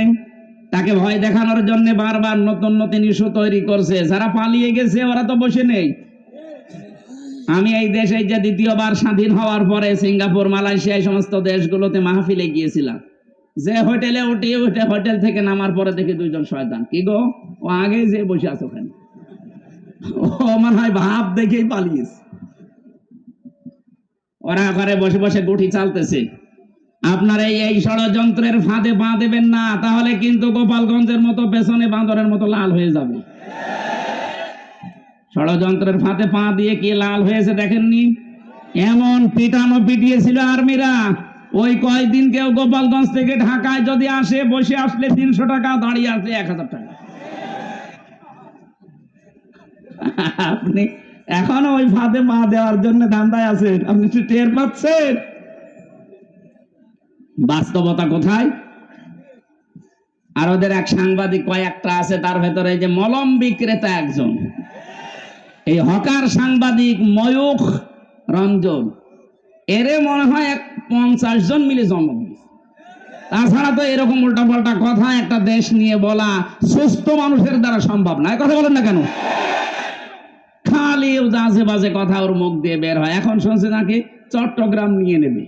তাকে ভয় দেখানোর জন্য বারবার নতুন নতুন ইস্যু তৈরি করছে। যারা পালিয়ে গেছে ওরা তো বসে নেই। আমি এই দেশে যে দ্বিতীয়বার স্বাধীন হওয়ার পরে সিঙ্গাপুর, মালয়েশিয়া এই সমস্ত দেশগুলোতে মাহফিলে গিয়েছিলাম। যে হোটেলে উঠে হোটেল থেকে নামার পরে দেখি 2 জন শয়তান। কি গো, ও আগে যে বসে আছে ওখানে, ও মনে হয় ভাব দেখেই পালিয়েছে। ওরা ঘরে বসে বসে গুঠি চালতেছে। আপনারা এই ষড়যন্ত্রের ফাঁদে পা দেবেন না, তাহলে কিন্তু গোপালগঞ্জের মতো পেছনে বাঁদরের মতো লাল হয়ে যাবে। ষড়যন্ত্রের ফাঁদে পা দিয়ে কি লাল হয়েছে দেখেননি? এমন পিটানো পিটিয়েছিল আর্মিরা, ওই কয়েকদিন কেউ গোপালগঞ্জ থেকে ঢাকায় যদি আসে, বসে আসলে 300 টাকা, দাঁড়িয়ে আসলে 1000 টাকা। আপনি এখনো ওই ফাঁদে পা দেওয়ার জন্য ধান্দায় আছেন, আপনি একটু টের পাচ্ছেন বাস্তবতা কোথায়? আর ওদের এক সাংবাদিক কয়েকটা আছে, তার ভেতরে যে মলম বিক্রেতা একজন, এই হকার সাংবাদিক ময়ূখ রঞ্জন, এরে মনে হয় 50 জন মিলে জন্ম দিয়েছে। তাছাড়া তো এরকম উল্টাপাল্টা কথা একটা দেশ নিয়ে বলা সুস্থ মানুষের দ্বারা সম্ভব না। কথা বলেন না কেন? খালি আজে বাজে কথা ওর মুখ দিয়ে বের হয়। এখন শুনছে নাকি চট্টগ্রাম নিয়ে নেবে।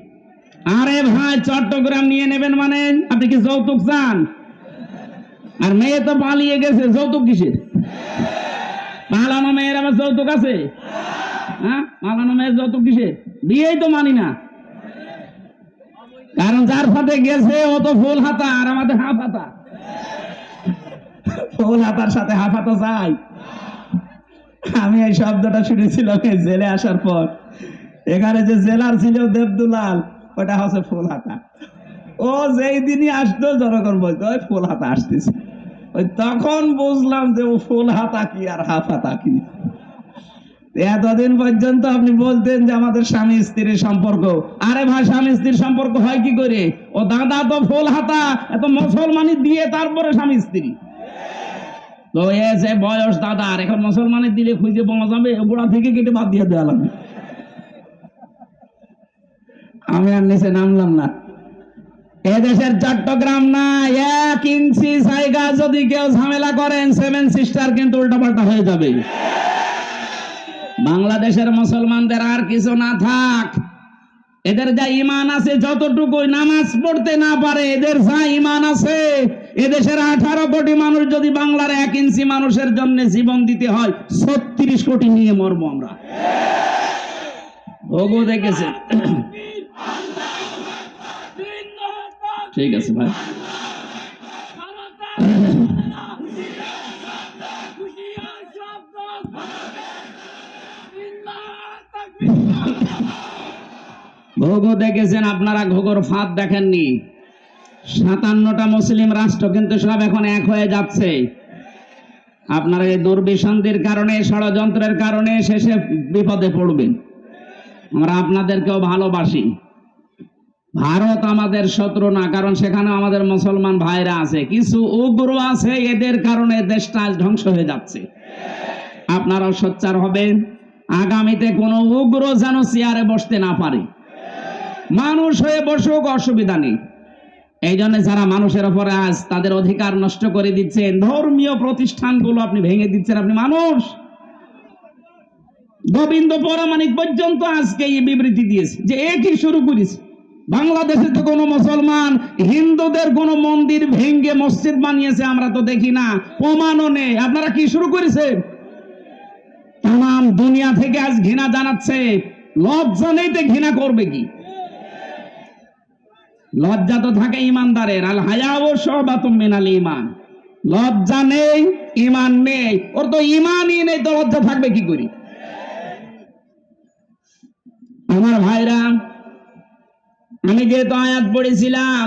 আরে ভাই, চট্টগ্রাম নিয়ে নেবেন মানে আপনি কি যৌতুক চান? আর মেয়ে তো পালিয়ে গেছে, যৌতুক কিসের? পালানো মেয়ের আবার যৌতুক আছে? হ্যাঁ, পালানো মেয়ের যৌতুক কিসের? বিয়েই তো মানি না। কারণ যার সাথে গেছে ও তো ফুল হাতা, আর আমাদের হাফ হাতা। ফুল হাতার সাথে হাফ হাতা চাই। আমি এই শব্দটা শুনেছিলাম জেলে আসার পর। এখানে যে জেলার ছিল দেবদুলাল, ওটা হচ্ছে ফুল হাতা। ও যেই দিনই আসতো জনগণ বলতো ওই ফুল হাতা আসতেছে। ওই তখন বুঝলাম যে ও ফুল হাতা কি আর হাফ হাতা কি। এতদিন পর্যন্ত আপনি বলতেন যে আমাদের স্বামী স্ত্রীর সম্পর্ক। আরে ভাই, স্বামী স্ত্রীর সম্পর্ক হয় কি করে? ও দাদা তো ফুল হাতা, এত মুসলমানি দিয়ে তারপরে স্বামী স্ত্রী। তো এ যে বয়স দাদার, এখন মুসলমানের দিলে খুঁজে পাওয়া যাবে? গোড়া থেকে কেটে বাদ দিয়ে দেওয়া লাগবে। আমি আর নিচে নামলাম না। এদেশের চট্টগ্রাম না, 1 ইঞ্চি জায়গা যদি কেউ ঝামেলা করেন, 7 সিস্টার কিন্তু উল্টাপাল্টা হয়ে যাবে। বাংলাদেশের মুসলমানদের আর কিছু না থাক, এদের যা ইমান আছে, যতটুকু নামাজ পড়তে না পারে, এদের যা ইমান আছে, এদেশের 18 কোটি মানুষ যদি বাংলার 1 ইঞ্চি মানুষের জন্য জীবন দিতে হয়, 36 কোটি নিয়ে মরবো আমরা। ওগো দেখেছে। ঠিক আছে ভাই। ঘোঘো দেখেছেন আপনারা, ঘোঘোর ফাঁদ দেখেননি। 57টা মুসলিম রাষ্ট্র কিন্তু সব এখন এক হয়ে যাচ্ছে। আপনারা এই দুর্বিসন্ধির কারণে, ষড়যন্ত্রের কারণে শেষে বিপদে পড়বেন। আমরা আপনাদেরকেও ভালোবাসি। ভারত আমাদের শত্রু না, কারণ সেখানে আমাদের মুসলমান ভাইরা আছে। কিছু উগ্র আছে, এদের কারণে দেশটা ধ্বংস হয়ে যাচ্ছে। আপনারাও সোচ্চার হবেন, আগামীতে কোনো উগ্র যেন চেয়ারে বসতে না পারে। মানুষ হয়ে বসুক, অসুবিধা নেই। এই জন্য যারা মানুষের উপরে আজ তাদের অধিকার নষ্ট করে দিচ্ছেন, ধর্মীয় প্রতিষ্ঠানগুলো আপনি ভেঙে দিচ্ছেন। আপনি মানুষ। গোবিন্দ পরামানিক পর্যন্ত আজকে এই বিবৃতি দিয়েছে যে একই শুরু করেছে। বাংলাদেশে তো কোনো মুসলমান হিন্দুদের কোনো মন্দির ভেঙে মসজিদ বানিয়েছে আমরা তো দেখি না, প্রমাণও নেই। আপনারা কি শুরু করেছেন? তাম দুনিয়া থেকে আজ ঘৃণা জানাচ্ছে। লজ্জা নেই তো ঘৃণা করবে কি? লজ্জা তো থাকে ইমানদারের। আল হায়াউ শুবাতুম মিনাল ঈমান। লজ্জা নেই, ঈমান নেই। ওর তো ঈমানই নেই, তো লজ্জা থাকবে কি করি? আমার ভাইরা, আমি যেহেতু আয়াত পড়েছিলাম,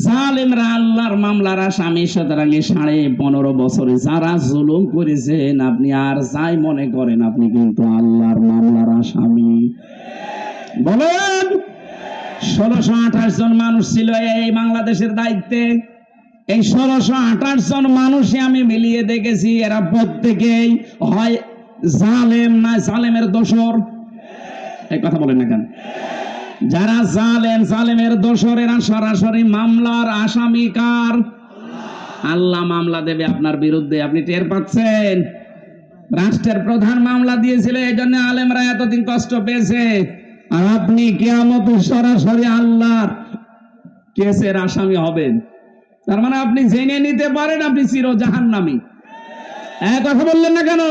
জালেমরা আল্লাহর মামলার আসামি, সুতরাং 15.5 বছরে যারা জুলুম করেছেন, আপনি আর যাই মনে করেন, আপনি কিন্তু আল্লাহর মামলার আসামি। বলেন, 1628 জন মানুষ ছিল এই বাংলাদেশের দায়িত্বে। এই 1628 জন মানুষই আমি মিলিয়ে দেখেছি, এরা প্রত্যেকেই হয় জালেম না জালেমের দোসর। এই কথা বলেন না কেন? যারা জালেম, জালেমের দোসর, এরা সরাসরি মামলার আসামি। কার? আল্লাহ মামলা দেবে আপনার বিরুদ্ধে। আপনি টের পাচ্ছেন? রাষ্ট্রের প্রধান মামলা দিয়েছিল, এই জন্য আলেমরা এতদিন কষ্ট পেয়েছে। আর আপনি কিয়ামতে সরাসরি আল্লাহর কেসের আসামি হবেন। তার মানে আপনি জেনে নিতে পারেন আপনি চির জাহান্নামী। কথা বললেন না কেন?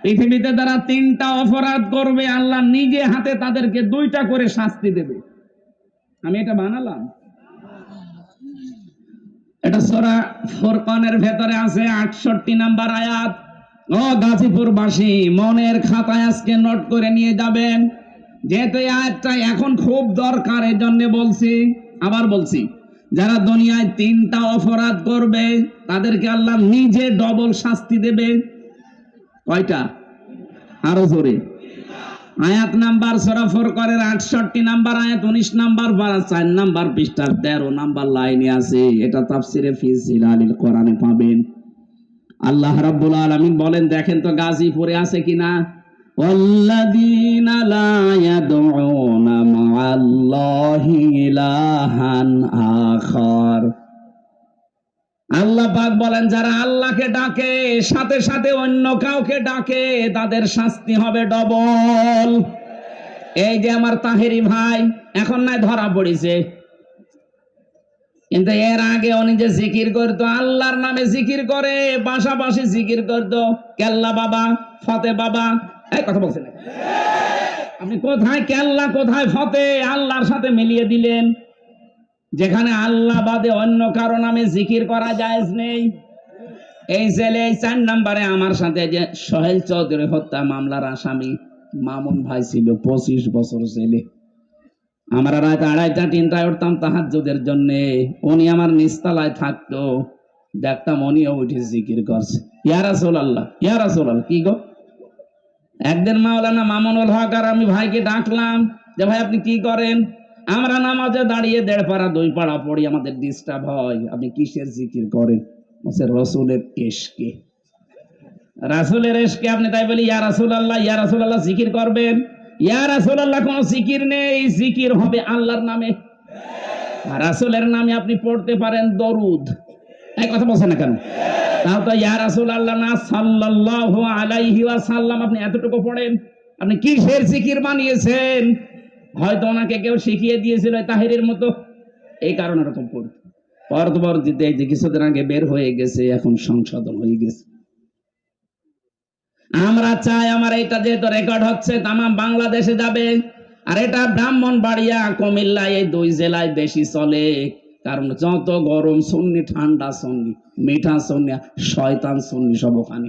পৃথিবীতে যারা 3টা অপরাধ করবে, আল্লাহ নিজে হাতে তাদেরকে 2টা করে শাস্তি দেবে। আমি এটা বানালাম, এটা সূরা ফুরকানের ভেতরে আছে, 68 নাম্বার আয়াত। ও গাজীপুরবাসী, মনের খাতায় আজকে নোট করে নিয়ে যাবেন, যেহেতু এই আয়াতটা এখন খুব দরকার, এই জন্য বলছি। আবার বলছি, যারা দুনিয়ায় 3টা অপরাধ করবে তাদেরকে আল্লাহ নিজে ডবল শাস্তি দেবে। কয়টা? আরো জোরে। আয়াত নাম্বার সূরা ফুরকানের 68 নাম্বার আয়াত, 19 নাম্বার পারা, 4 নাম্বার পৃষ্ঠার 13 নাম্বার লাইনে আছে। এটা তাফসিরে ফি জিলালিল কোরআনে পাবেন। আল্লাহ রাব্বুল আলামিন বলেন, দেখেন তো গাজীপুরে আছে কিনা। ওয়াল্লাযীনা লা ইয়াদউনা মা'আল্লাহি ইলাহান আখার। আল্লাহ পাক বলেন, যারা আল্লাহকে ডাকে সাথে সাথে অন্য কাউকে ডাকে, তাদের শাস্তি হবে ডবল। এই যে আমার তাহেরি ভাই এখন নাই ধরা পড়েছে, কিন্তু এর আগে উনি যে জিকির করতো, আল্লাহর নামে জিকির করে, পাশাপাশি জিকির করতো কেল্লা বাবা, ফতে বাবা। এই কথা বলছেন আপনি? কোথায় কেল্লা, কোথায় ফতে? আল্লাহর সাথে মিলিয়ে দিলেন। যেখানে আল্লাহ বাদে অন্য কারো নামে জিকির করা জায়েজ নেই। এই জেলে 4 নম্বরে আমার সাথে যে সোহেল চৌধুরী হত্যা মামলার আসামি মামুন ভাই ছিল, 25 বছর জেলে। আমরা রাত 2:30টা 3টায় উঠতাম তাহাজ্জুদের জন্য। উনি আমার নিচতলায় থাকতো, দেখতাম উনিও উঠে জিকির করছে, ইয়া রাসূলুল্লাহ, ইয়া রাসূলুল্লাহ। কি গো, একদিন মাওলানা মামুনুল হক আর আমি ভাইকে ডাকলাম যে ভাই আপনি কি করেন? আমরা নামাজে দাঁড়িয়ে 1.5 পারা 2 পারা পড়ি, আমাদের ডিস্টার্ব হয়। আপনি কিসের জিকির করেন? বলছে রসুলের ইশকে। রাসূলের ইশকে আপনি তাই বলি ইয়া রাসূলুল্লাহ, ইয়া রাসূলুল্লাহ জিকির করবেন? ইয়া রাসূলুল্লাহ কোনো জিকির নেই, জিকির হবে আল্লাহর নামে। আর রাসূলের নামে আপনি পড়তে পারেন দরুদ। এই কথা বলছেন না কেন? তাও তো ইয়া রাসূলুল্লাহ না, সাল্লাল্লাহু আলাইহি ওয়াসাল্লাম আপনি এতটুকু পড়েন। আপনি কিসের জিকির বানিয়েছেন? হয়তো ওনাকে কেউ শিখিয়ে দিয়েছিল তাহিরের মতো, এই কারণে এরকম পড়তে। পরবর্তীতে এই যে কিছুদিন আগে বের হয়ে গেছে, এখন সংশোধন হয়ে গেছে। আমরা চাই আমার এটা যেহেতু রেকর্ড হচ্ছে তাম বাংলাদেশে যাবে, আর এটা ব্রাহ্মণবাড়িয়া কুমিল্লা এই 2 জেলায় বেশি চলে। কারণ যত গরম সুন্নি, ঠান্ডা সুন্নি, মিঠা সুন্নি, শয়তান সুন্নি সব ওখানে।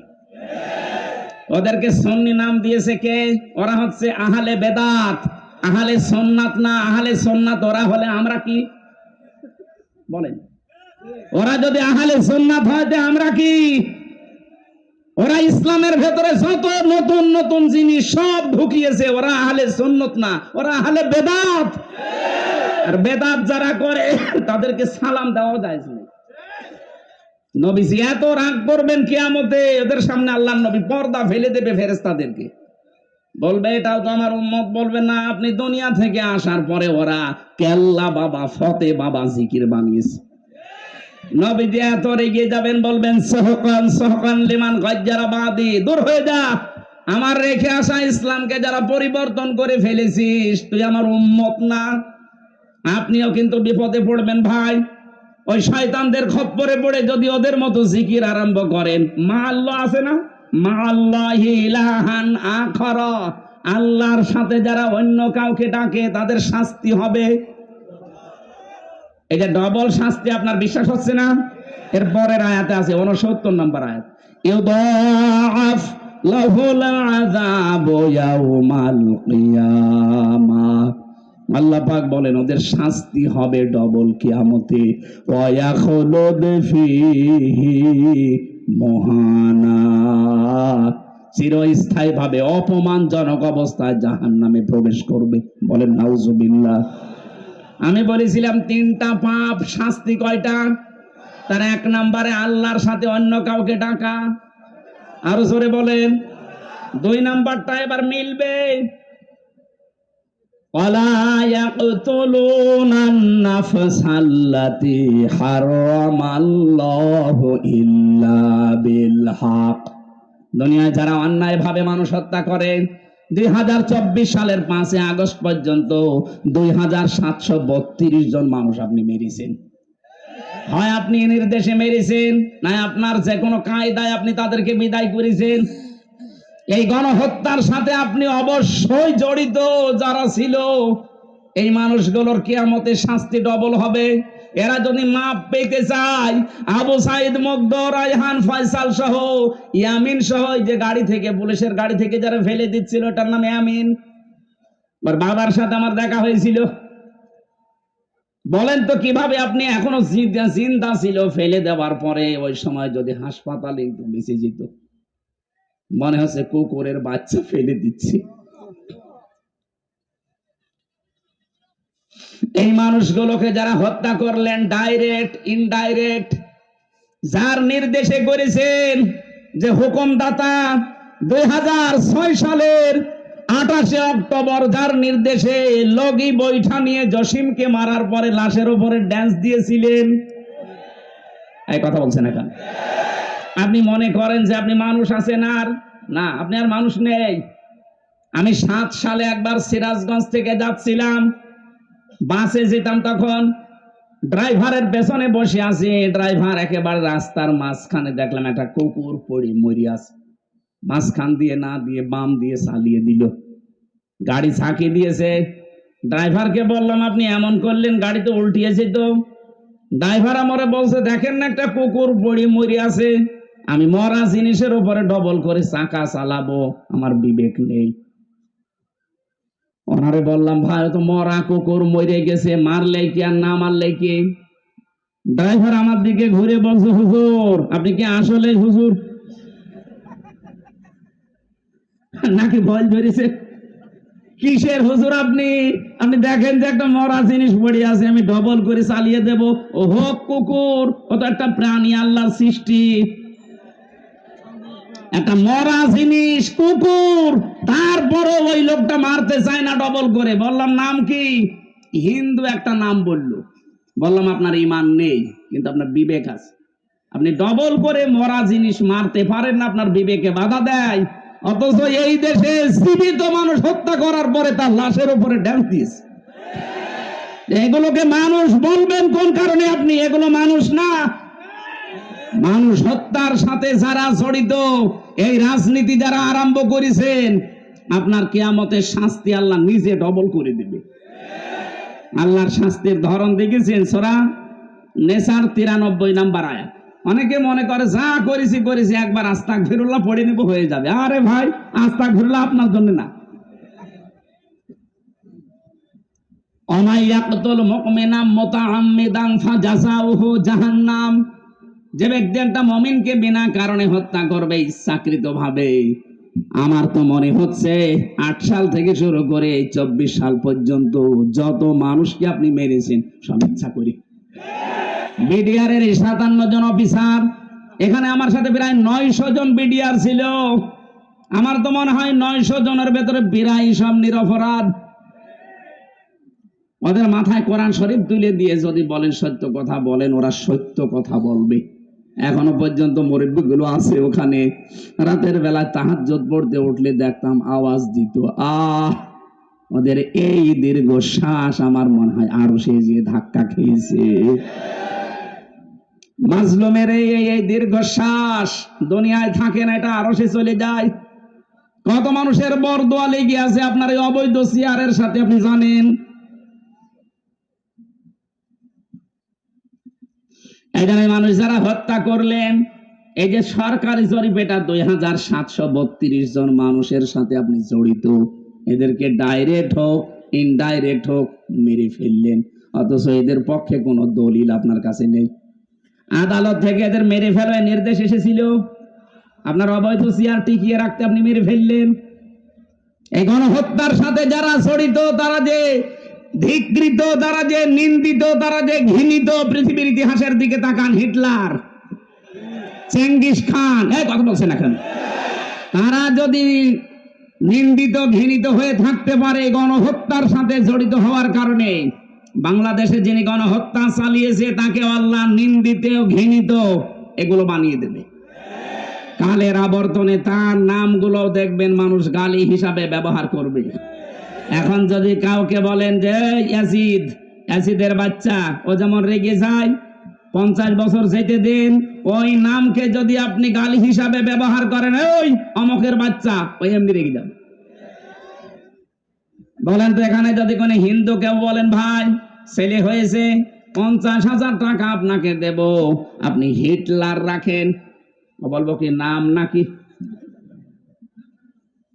ওদেরকে সুন্নি নাম দিয়েছে কে? ওরা হচ্ছে আহলে বেদাত, আহলে সুন্নাত না। আহলে সুন্নাত ওরা হলে আমরা কি বলেন? ওরা যদি আহলে সুন্নাত হয় আমরা কি? ওরা ইসলামের ভেতরে যত নতুন নতুন জিনিস সব ঢুকিয়েছে, ওরা আহলে সুন্নাত না, ওরা আহলে বেদাত। আর বেদাত যারা করে তাদেরকে সালাম দেওয়া যায় না। নবীজি এত রাগ করবেন কিয়ামতে, ওদের সামনে আল্লাহর নবী পর্দা ফেলে দেবে ফেরেশতাদেরকে, বলবে এটাও তো আমার উম্মত। বলবে না, আপনি দুনিয়া থেকে আসার পরে ওরা কেল্লা বাবা, ফতে বাবা জিকির বানিয়েছে। নবীজি এত রেগে যাবেন, বলবেন সহকান সহকান লিমান গাজ্জারা বাদি, দূর হয়ে যা, আমার রেখে আসা ইসলামকে যারা পরিবর্তন করে ফেলেছিস তুই আমার উম্মত না। আপনিও কিন্তু বিপদে পড়বেন ভাই। ওই শয়তানদের খপ্পরে পড়ে যদি ওদের মতো জিকির আরম্ভ করেন, মা আল্লাহ আছে না, মা আল্লাহি ইলাহান আখর, আল্লাহর সাথে যারা অন্য কাউকে ডাকে তাদের শাস্তি হবে। এটা ডবল শাস্তি, আপনার বিশ্বাস হচ্ছে না? এর পরের আয়াতে আছে 69 নম্বর আয়াত, ইউদাআফ লাহুল আযাবু ইয়াউমাল কিয়ামাহ। আল্লাহ পাক বলেন ওদের শাস্তি হবে ডবল কিয়ামতে। ওয়া ইয়াখলুদ ফীহি মুহানা, চিরস্থায়ী ভাবে অপমানজনক অবস্থায় জাহান্নামে প্রবেশ করবে। বলেন নাউজুবিল্লাহ। আমি বলেছিলাম 3টা পাপ, শাস্তি কয়টা? তার 1 নম্বরে আল্লাহর সাথে অন্য কাউকে ডাকা, আরো জোরে বলেন। 2 নাম্বারটা এবার মিলবে, ওয়ালা ইয়াকতুলুনান নাফসাল্লাতী হারামাল্লাহু ইল্লা বিল হক। দুনিয়ায় যারা অন্যায় ভাবে মানুষ হত্যা করে, 2024 সালের 5 আগস্ট পর্যন্ত 2732 জন মানুষ আপনি মেরেছেন। হয় আপনি নির্দেশে মেরেছেন, না আপনার যে কোনো কায়দায় আপনি তাদেরকে বিদায় করেছেন। এই গণহত্যার সাথে আপনি অবশ্যই জড়িত। যারা ছিল এই মানুষগুলোর কিয়ামতে শাস্তি ডবল হবে। এরা যদি মাপ পেতে চায়, আবু সাইদ মুগ্ধ, রায়হান, ফয়সাল সহ, ইয়ামিন সহ, যে গাড়ি থেকে, পুলিশের গাড়ি থেকে যারা ফেলে দিচ্ছিল ওটার নাম ইয়ামিন, ওর বাবার সাথে আমার দেখা হয়েছিল। বলেন তো কিভাবে আপনি এখনো জিন্দা ছিল, ফেলে দেওয়ার পরে ওই সময় যদি হাসপাতালে বেঁচে যেত, মনে হচ্ছে কুকুরের বাচ্চা ফেলে দিচ্ছে। এই মানুষগুলোকে যারা হত্যা করলেন, ডাইরেক্ট ইনডাইরেক্ট, যার নির্দেশে করেছেন, যে হুকুমদাতা 2006 সালের 28 অক্টোবর যার নির্দেশে লগি বৈঠা নিয়ে জসিমকে মারার পরে লাশের উপরে ড্যান্স দিয়েছিলেন। এই কথা বলছেন এখন? আপনি মনে করেন যে আপনি মানুষ আছেন? আর না, আপনি আর মানুষ নেই। আমি 7 সালে একবার সিরাজগঞ্জ থেকে যাচ্ছিলাম, বাসে যেতাম, তখন ড্রাইভারের পেছনে বসে আছি। ড্রাইভার একেবারে রাস্তার মাঝখানে দেখলাম একটা কুকুর পড়ে মরে আছে। মাঝখান দিয়ে না দিয়ে বাম দিয়ে চালিয়ে দিল, গাড়ি ঝাঁকি দিয়েছে। ড্রাইভারকে বললাম আপনি এমন করলেন, গাড়ি তো উল্টিয়েছে। তো ড্রাইভার আমারে বলছে দেখেন না একটা কুকুর পড়ে মরে আছে, আমি মরা জিনিসের উপরে ডবল করে চাকা চালাবো, আমার বিবেক নেই। ওনারে বললাম ভাই তো মরা কুকুর মরে গেছে, মারলে কি আর না মারলে কি? ড্রাইভার আমার দিকে ঘুরে বলছে হুজুর আপনি কি আসলে হুজুর? নাকি ভয় ধরেছে? কিসের হুজুর আপনি? আপনি দেখেন যে একটা মরা জিনিস পড়ে আছে, আমি ডবল করে চালিয়ে দেব। ও হোক কুকুর, ও তো একটা প্রাণী, আল্লাহর সৃষ্টি। একটা মরা জিনিস কুকুর, তারপরে ওই লোকটা মারতে চায় না ডবল করে। বললাম নাম কি? হিন্দু একটা নাম বললো। বললাম আপনার ঈমান নেই, কিন্তু আপনার বিবেক আছে। আপনি ডবল করে মরা জিনিস মারতে পারেন না, আপনার বিবেকে বাধা দেয়। অথচ এই দেশে জীবিত মানুষ হত্যা করার পরে তার লাশের উপরে ড্যান্স দিয়েছে। এগুলোকে মানুষ বলবেন কোন কারণে? আপনি এগুলো মানুষ না। মানুষ হত্যার সাথে যারা জড়িত, এই রাজনীতি যারা আরম্ভ করেছেন, আপনার কিয়ামতের শাস্তি আল্লাহ নিজে ডবল করে দিবে। আল্লাহর শাস্তির ধরন দেখেছেন? সূরা নেসার 93 নাম্বার আয়াত। অনেকে মনে করে যা করেছি করেছি, একবার আস্তাগফিরুল্লাহ পড়ে নিব হয়ে যাবে। আরে ভাই, আস্তাগফিরুল্লাহ আপনার জন্য না। ওমাই ইয়াকতুল মুমিনাম মুতাআম্মিদান ফাজাযাউহু জাহান্নাম। যে ব্যক্তি একটা মুমিনকে বিনা কারণে হত্যা করবে ইচ্ছাকৃতভাবে, আমার তো মনে হচ্ছে 8 সাল থেকে শুরু করে 24 সাল পর্যন্ত যত মানুষকে আপনি মেরেছেন সব ইচ্ছা করে। বিডিআর এর 57 জন অফিসার, এখানে আমার সাথে প্রায় 900 জন বিডিআর ছিল। আমার তো মনে হয় 900 জনের ভেতরে প্রায় সব নিরপরাধ। ওদের মাথায় কোরআন শরীফ তুলে দিয়ে যদি বলেন সত্য কথা বলেন, ওরা সত্য কথা বলবে। এখনো পর্যন্ত মুরব্বিগুলো আছে ওখানে, রাতের বেলায় তাহাজ্জুদ পড়তে উঠলে দেখতাম আওয়াজ দিত। ওদের এই দীর্ঘ শ্বাস আমার মনে হয় আরো সে যে ধাক্কা খেয়েছে। মাজলুমের এই দীর্ঘশ্বাস দুনিয়ায় থাকে না, এটা আরো সে চলে যায়। কত মানুষের বরদোয়া লেগে আছে আপনার এই অবৈধ চেয়ারের সাথে, আপনি জানেন। এখানে মানুষ যারা হত্যা করলেন, এই যে সরকারি জরিপেটা 2732 জন মানুষের সাথে আপনি জড়িত, এদেরকে ডাইরেক্ট হোক ইনডাইরেক্ট হোক মেরে ফেললেন, অথচ এদের পক্ষে কোনো দলিল আপনার কাছে নেই। আদালত থেকে এদের মেরে ফেলার নির্দেশ এসেছিল, আপনার অবৈধ চেয়ার টিকিয়ে রাখতে আপনি মেরে ফেললেন। এই গণহত্যার সাথে যারা জড়িত, তারা যে ধিকৃত, তারা যে নিন্দিত, তারা যে ঘৃণিত, পৃথিবীর ইতিহাসের দিকে তাকান। হিটলার, চেঙ্গিস খান, কথা বলছেন এখন, তারা যদি নিন্দিত ঘৃণিত হয়ে থাকতে পারে গণহত্যার সাথে জড়িত হওয়ার কারণে, বাংলাদেশে যিনি গণহত্যা চালিয়েছে তাকে আল্লাহ নিন্দিত ঘৃণিত এগুলো বানিয়ে দেবে। কালের আবর্তনে তার নামগুলো দেখবেন মানুষ গালি হিসাবে ব্যবহার করবে। এখন যদি কাউকে বলেন যে ইয়াজিদ, ইয়াজিদের বাচ্চা, ও যেমন রেগে যায়, 50 বছর যেতে দিন, ওই নামকে যদি আপনি গালি হিসাবে ব্যবহার করেন, ওই অমকের বাচ্চা, ওই এমনি রেগে যাবে। বলেন তো এখানে যদি কোনো হিন্দু কেউ বলেন ভাই ছেলে হয়েছে 50,000 টাকা আপনাকে দেব, আপনি হিটলার রাখেন, বলবো কি নাম নাকি?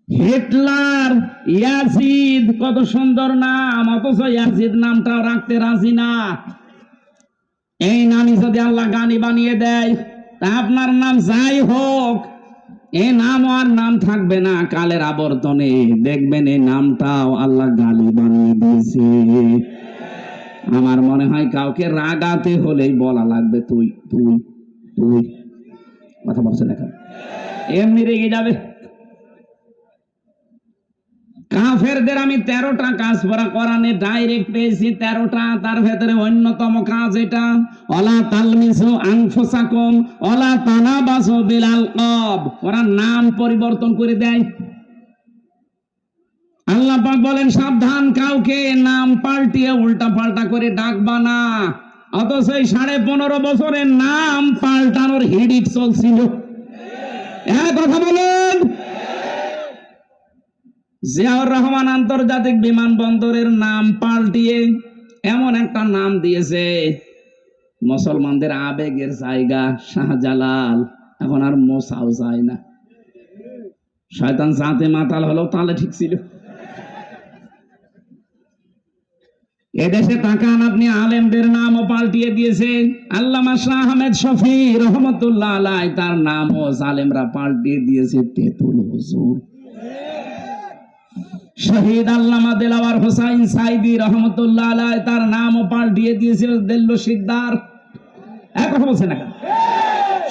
হিটলার, ইয়াজিদ, কত সুন্দর নাম, অথচ ইয়াজিদ নামটাও রাখতে রাজি না। এই নামই যদি আল্লাহ গানি বানিয়ে দেয়, তা আপনার নাম যাই হোক, এই নাম আর নাম থাকবে না। কালের আবর্তনে দেখবেন এই নামটাও আল্লাহ গালি বানিয়ে দিয়েছে। আমার মনে হয় কাউকে রাগাতে হলেই বলা লাগবে তুই তুই তুই, কথা বলছেন এখন, এমনি রেগে যাবে। কাফেরদের আমি 13টা কাজ কোরআনে ডাইরেক্ট পেয়েছি, 13টা। তার ভেতরে অন্যতম কাজ এটা, ওয়ালা তালমিসু আনফুসাকুম ওয়ালা তানাবাসু বিল আলকাব। ওরা নাম পরিবর্তন করে দেয়। আল্লাহ পাক বলেন সাবধান, কাউকে নাম পাল্টিয়ে উল্টা পাল্টা করে ডাকবা না। অথচ এই 15.5 বছরের নাম পাল্টানোর হিড়িক চলছিল। কথা বলেন। জিয়াউর রহমান আন্তর্জাতিক বিমানবন্দরের নাম পাল্টিয়ে এমন একটা নাম দিয়েছে, মুসলমানদের আবেগের জায়গা শাহজালাল, এখন আর মোসাও যায় না। শয়তান জাতে মাতাল হলো, তাহলে ঠিক ছিল। এদেশে তাকান আপনি, আলেমদের নামও পাল্টিয়ে দিয়েছে। আল্লামা শাহ আহমেদ শফি রহমতুল্লাহ আলাইহি, তার নামও জালেমরা পাল্টিয়ে দিয়েছে তেতুল হুজুর। শহীদ আল্লামা দেলাওয়ার হোসাইন সাইদি রহমতুল্লাহ আলাইহি তার নামও পাল্টিয়ে দিয়েছিল দেল্লো সিকদার। এক কথা বলছেন না কেন?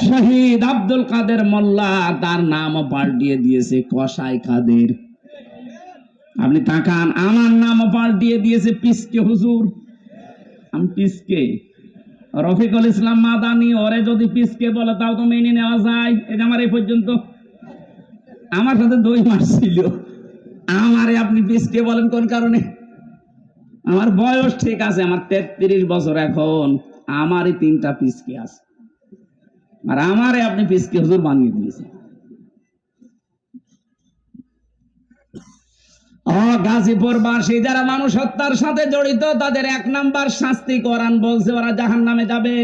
শহীদ আব্দুল কাদের মোল্লা তার নামও পাল্টিয়ে দিয়েছে কসাই কাদের। আপনি তাকান, আমার নামও পাল্টিয়ে দিয়েছে পিসকে হুজুর। আমি পিসকে, রফিকুল ইসলাম মাদানি ওরে যদি পিসকে বলে তাও তো মেনে নেওয়া যায়। এই যে আমার এই পর্যন্ত আমার সাথে 2 মাস ছিল, আমারে আপনি পিসকে বলেন কোন কারণে? আমার বয়স ঠিক আছে, আমার 33 বছর এখন, আমারই 3টা পিসকে আছে, আর আমারে আপনি পিসকে হুজুর বানিয়ে দিয়েছেন। গাজীপুর বাসী যারা মানুষ হত্যার সাথে জড়িত তাদের 1 নাম্বার শাস্তি কোরআন বলছে ওরা জাহান্নামে যাবে,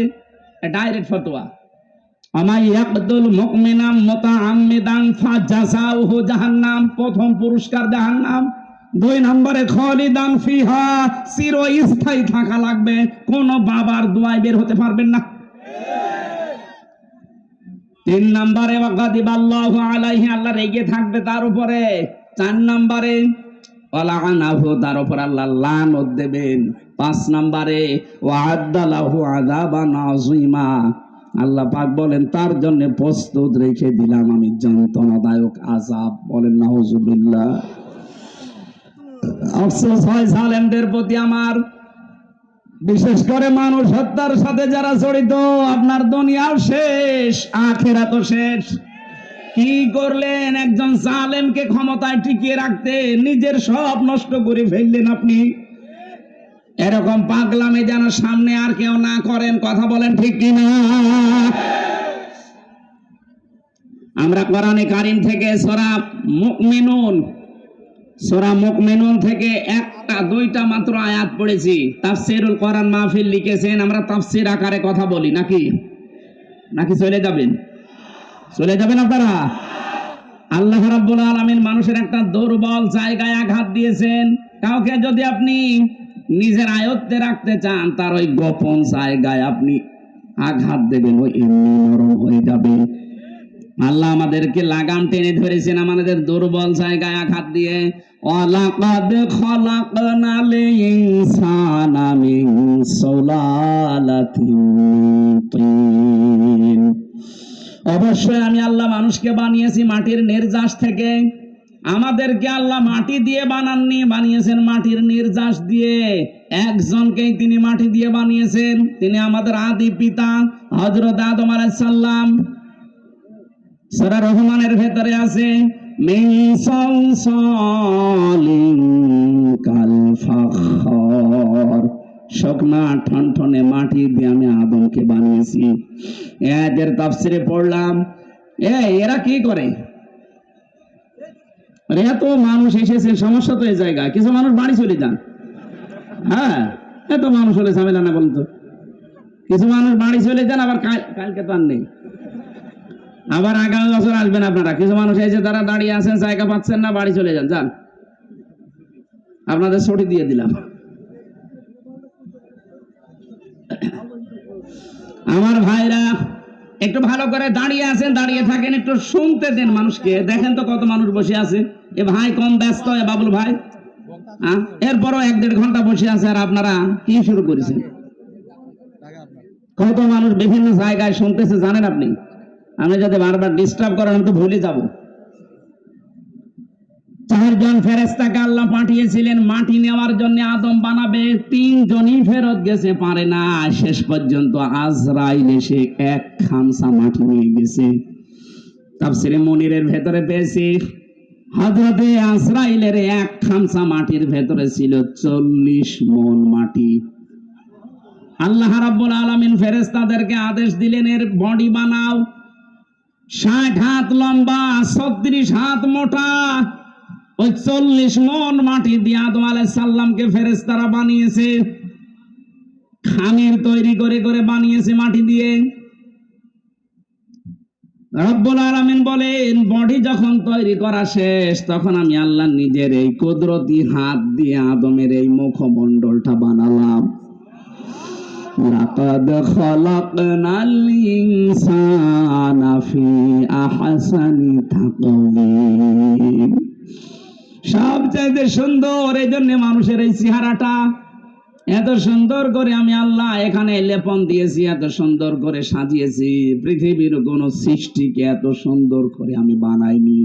ডাইরেক্ট ফতোয়া। আমাই ইয়াকতুল মুমিনাম মুতাআম্মিদান ফাজাযাউহু জাহান্নাম, প্রথম পুরস্কার জাহান্নাম। 2 নম্বরে খালিদান ফিহা, চিরস্থায়ী থাকা লাগবে, কোন বাবার দোয়ায় বের হতে পারবেন না। 3 নম্বরে ওয়াগাদিবাল্লাহু আলাইহি, আল্লাহ রেগে থাকবে তার উপরে। 4 নম্বরে ওয়ালাআনাহু, তার উপর আল্লাহ লানত দেবেন। 5 নম্বরে ওয়াআদ্দা লাহু আযাবান আযীমা, আল্লাহ পাক বলেন তার জন্য প্রস্তুত রেখে দিলাম আমি যন্ত্রণাদায়ক আযাব। বলেন নাউযুবিল্লাহ। আফসোস হয় জালেমদের প্রতি আমার, বিশেষ করে মানুষ হত্যার সাথে যারা জড়িত। আপনার দুনিয়াও শেষ, আখিরাতও শেষ। কি করলেন? একজন জালেমকে ক্ষমতায় টিকিয়ে রাখতে নিজের সব নষ্ট করে ফেললেন আপনি। এরকম পাগলামি যেন সামনে আর কেউ না করেন, কথা বলেন ঠিক কিনা? আমরা কোরআনে কারীম থেকে সূরা মুমিনুন থেকে 1টা-2টা মাত্র আয়াত পড়েছি। তাফসীরুল কোরআন মাহফিল লিখেছেন, আমরা তাফসীর আকারে কথা বলি নাকি চলে যাবেন আপনারা? আল্লাহ রাব্বুল আলামিন মানুষের একটা দুর্বল জায়গায় আঘাত দিয়েছেন। কাউকে যদি আপনি নিজের আয়ত্তে রাখতে চান, তার ওই গোপন জায়গায় আপনি আঘাত দেবেন, ওই এমনি নরম হয়ে যাবে। আল্লাহ আমাদেরকে লাগাম টেনে ধরেছেন আমাদের দুর্বল জায়গায় আঘাত দিয়ে। ওয়ালাকাদ খলাকনাল ইনসানা মিন সুলালাতিন মিন তিন, অবশ্যই আমি আল্লাহ মানুষকে বানিয়েছি মাটির নির্যাস থেকে। আমাদেরকে আল্লাহ মাটি দিয়ে বানাননি, বানিয়েছেন মাটির নির্যাস দিয়ে। একজনকেই তিনি মাটি দিয়ে বানিয়েছেন, তিনি আমাদের আদি পিতা হযরত আদম আলাইহিস সালাম। সূরা রহমানের ভেতরে আছে মিন সালসালিন কাল ফাখর, শুকনা ঠনঠনে মাটি দিয়ে আমি আদমকে বানিয়েছি। এদের তাফসিরে পড়লাম, এরা কি করে? এত মানুষ এসেছে, সমস্যা তো এই জায়গায়। কিছু মানুষ বাড়ি চলে যান। হ্যাঁ, এত মানুষ হলে ঝামেলা না বলতো। কিছু মানুষ বাড়ি চলে যান, আবার কালকে তো আর নেই, আবার আগামী বছর আসবেন আপনারা। কিছু মানুষ এসে তারা দাঁড়িয়ে আছেন, জায়গা পাচ্ছেন না, বাড়ি চলে যান। আপনাদের ছুটি দিয়ে দিলাম। আমার ভাইরা একটু ভালো করে দাঁড়িয়ে আছেন, দাঁড়িয়ে থাকেন, একটু শুনতে দেন মানুষকে। দেখেন তো কত মানুষ বসে আছে। এ ভাই কম ব্যস্ত, এ বাবুল ভাই এরপরও 1-1.5 ঘন্টা বসে আছে, আর আপনারা কি শুরু করেছেন? কত মানুষ বিভিন্ন জায়গায় শুনতেছে জানেন আপনি? আমি যদি বারবার ডিস্টার্ব করেন আমি তো ভুলে যাব। 4 জন ফেরেশতাকে আল্লাহ পাঠিয়েছিলেন মাটি নেওয়ার জন্য, আদম বানাবে। 3 জনই ফেরত গেছে, পারে না। শেষ পর্যন্ত আজরাইল এসে 1 খামসা মাটি নিয়ে গেছে। তাফসীরে মুনিরের ভেতরে পেয়েছি হযরতে আজরাইলের 1 খামসা মাটির ভেতরে ছিল 40 মণ মাটি। আল্লাহ রাব্বুল আলামিন ফেরেশতাদেরকে আদেশ দিলেন এর বডি বানাও। 60 হাত লম্বা, 36 হাত মোটা। ওই 40 মণ মাটি দিয়ে আদম আলাইহিস সালামকে ফেরেশতারা বানিয়েছে। খামির তৈরি করে করে বানিয়েছে মাটি দিয়ে। রব্বুল আলামিন বলেন বডি যখন তৈরি করা শেষ, তখন আমি আল্লাহ নিজের এই কুদরতি হাত দিয়ে আদমের এই মুখমণ্ডলটা বানালাম। লাকাদ খলাকনাল ইনসানা ফি আহসানি তাকওয়িম। সবচাইতে সুন্দর। এই জন্য মানুষের এই চেহারাটা এত সুন্দর করে আমি আল্লাহ এখানে লেপন দিয়েছি, এত সুন্দর করে সাজিয়েছি। পৃথিবীর কোন সৃষ্টিকে এত সুন্দর করে আমি বানাইনি।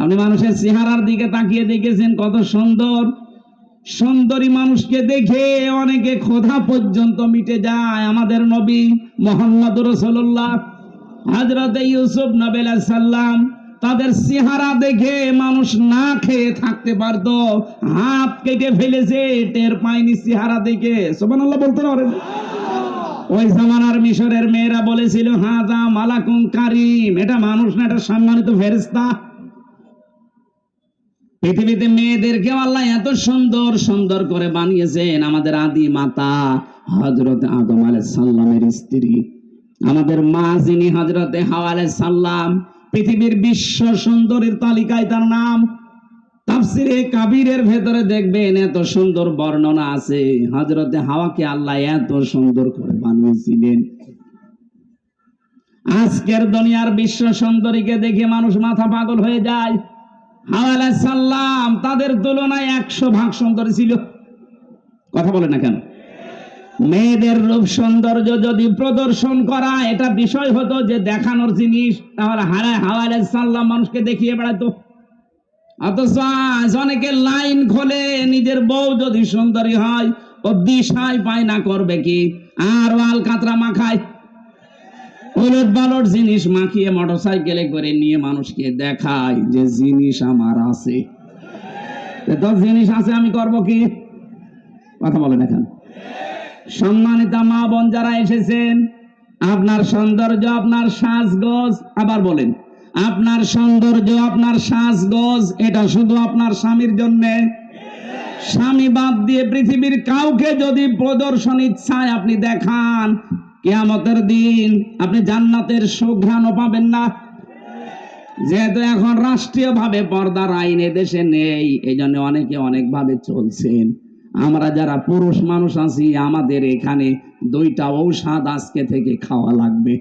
আপনি মানুষের চেহারার দিকে তাকিয়ে দেখেছেন কত সুন্দর? সুন্দরী মানুষকে দেখে অনেকে ক্ষুধা পর্যন্ত মিটে যায়। আমাদের নবী মুহাম্মদ রাসূলুল্লাহ হযরত ইউসুফ নবী আলাইহিস সালাম, তাদের চেহারা দেখে মানুষ না খেয়ে থাকতে পারতো, হাত কেটে ফেলেছে টের পায়নি চেহারা দেখে। সুবহানাল্লাহ বলতে পারেন? ওই জামানার মিশরের মেয়েরা বলেছিল হাযা মালাকুন কারীম, এটা মানুষ না, এটা সম্মানিত ফেরেশতা। পৃথিবীতে মেয়েদেরকে আল্লাহ এত সুন্দর সুন্দর করে বানিয়েছেন। আমাদের আদি মাতা হযরত আদম আলাইহিস সালামের স্ত্রী, আমাদের মা যিনি হযরতে হাওয়া আলাইহিস সালাম, পৃথিবীর বিশ্ব সুন্দরীর তালিকায় তার নাম। তাফসিরে কাবীরের ভেতরে দেখবেন এত সুন্দর বর্ণনা আছে, হযরতে হাওয়াকে আল্লাহ এত সুন্দর করে বানিয়েছিলেন। আজকের দুনিয়ার বিশ্ব সুন্দরীকে দেখে মানুষ মাথা পাগল হয়ে যায়। হাওয়া আলাইহিস সালাম তাদের তুলনায় 100 ভাগ সুন্দরী ছিল। কথা বলে না কেন? মেয়েদের রূপ সৌন্দর্য যদি প্রদর্শন করা এটা বিষয় হতো যে দেখানোর জিনিস, তাহলে হাওয়া আলাইহিস সালাম মানুষকে দেখিয়ে বেড়াতো। অথচ আজ অনেকে লাইন খোলে, নিজের বউ যদি সুন্দরী হয় ও দিশাই পায় না করবে কি, আর ওয়াল কাতরা মাখায়, উলট পালট জিনিস মাখিয়ে মোটরসাইকেলে করে নিয়ে মানুষকে দেখায় যে জিনিস আমার আছে। তো জিনিস আছে, আমি করব কি? কথা বলেন এখন। সম্মানিতা মা বোন যারা এসেছেন, আপনার সৌন্দর্য, আপনার সাজগোজ, আবার বলেন আপনার সৌন্দর্য, আপনার সাজগোজ এটা শুধু আপনার স্বামীর জন্য। স্বামী বাদ দিয়ে পৃথিবীর কাউকে যদি প্রদর্শন ইচ্ছায় আপনি দেখান, কিয়ামতের দিন আপনি জান্নাতের সুঘ্রাণও পাবেন না। যেহেতু এখন রাষ্ট্রীয়ভাবে পর্দার আইন দেশে নেই, এই জন্য অনেকে অনেকভাবে চলছেন। আমরা যারা পুরুষ মানুষ আছি, আমাদের এখানে 2টা ঔষধ আজকে থেকে খাওয়া লাগবে।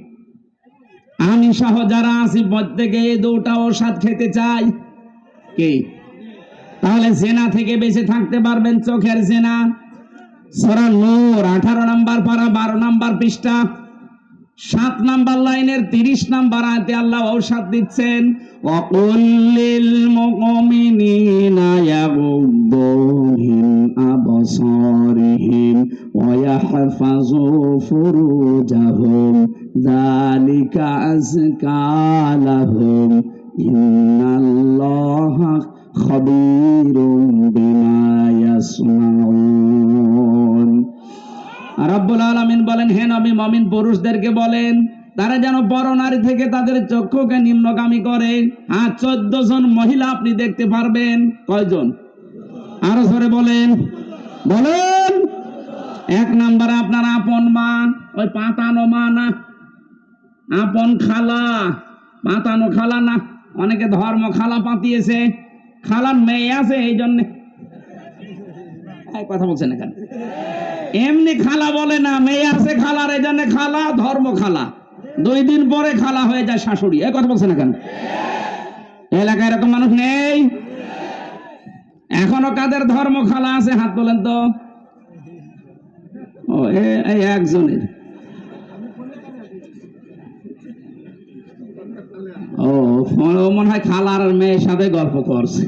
আমি সহ যারা আছি প্রত্যেকে 2টা ঔষধ খেতে চাই। কি? তাহলে জেনা থেকে বেঁচে থাকতে পারবেন। চোখের জেনা, সূরা নূর 18 নম্বর পারা 12 নম্বর পৃষ্ঠা 7 নম্বর লাইনের 30 নম্বর আয়াতে আল্লাহ ঔষধ দিচ্ছেন, ওয়াকুল লিল মুমিনিনা ইয়াগুদ্দু মিন আবসারিহিম ওয়া ইয়াহফাযু ফুরুজাহুম যালিকা আযকা লাহুম ইন্নাল্লাহা খাবীরুম বিমা ইয়াসনাউন। রব্বুল আলামিন বলেন, হে নবী মুমিন পুরুষদেরকে বলেন তারা যেন পরনারী থেকে তাদের চক্ষুকে নিম্নগামী করে। আর 14 জন মহিলা আপনি দেখতে পারবেন। কয়জন? আরো জোরে বলেন, বলেন। 1 নম্বরে আপনার আপন মা, ওই পাতানো মা না, আপন খালা, পাতানো খালা না। অনেকে ধর্ম খালা পাতিয়েছে, খালার মেয়ে আছে এই জন্য। কথা বলছেন এখানে, এমনি খালা বলে না, মেয়ে আছে খালার, এই জন্য খালা, ধর্ম খালা। 2 দিন পরে খালা হয়ে যায় শাশুড়ি। এই কথা বলছেন এখানে। এলাকায় এরকম মানুষ নেই? এখনো কাদের ধর্ম খালা আছে হাত তোলেন তো। ও এই একজনের। ও মনে হয় খালার মেয়ের সাথে গল্প করছে।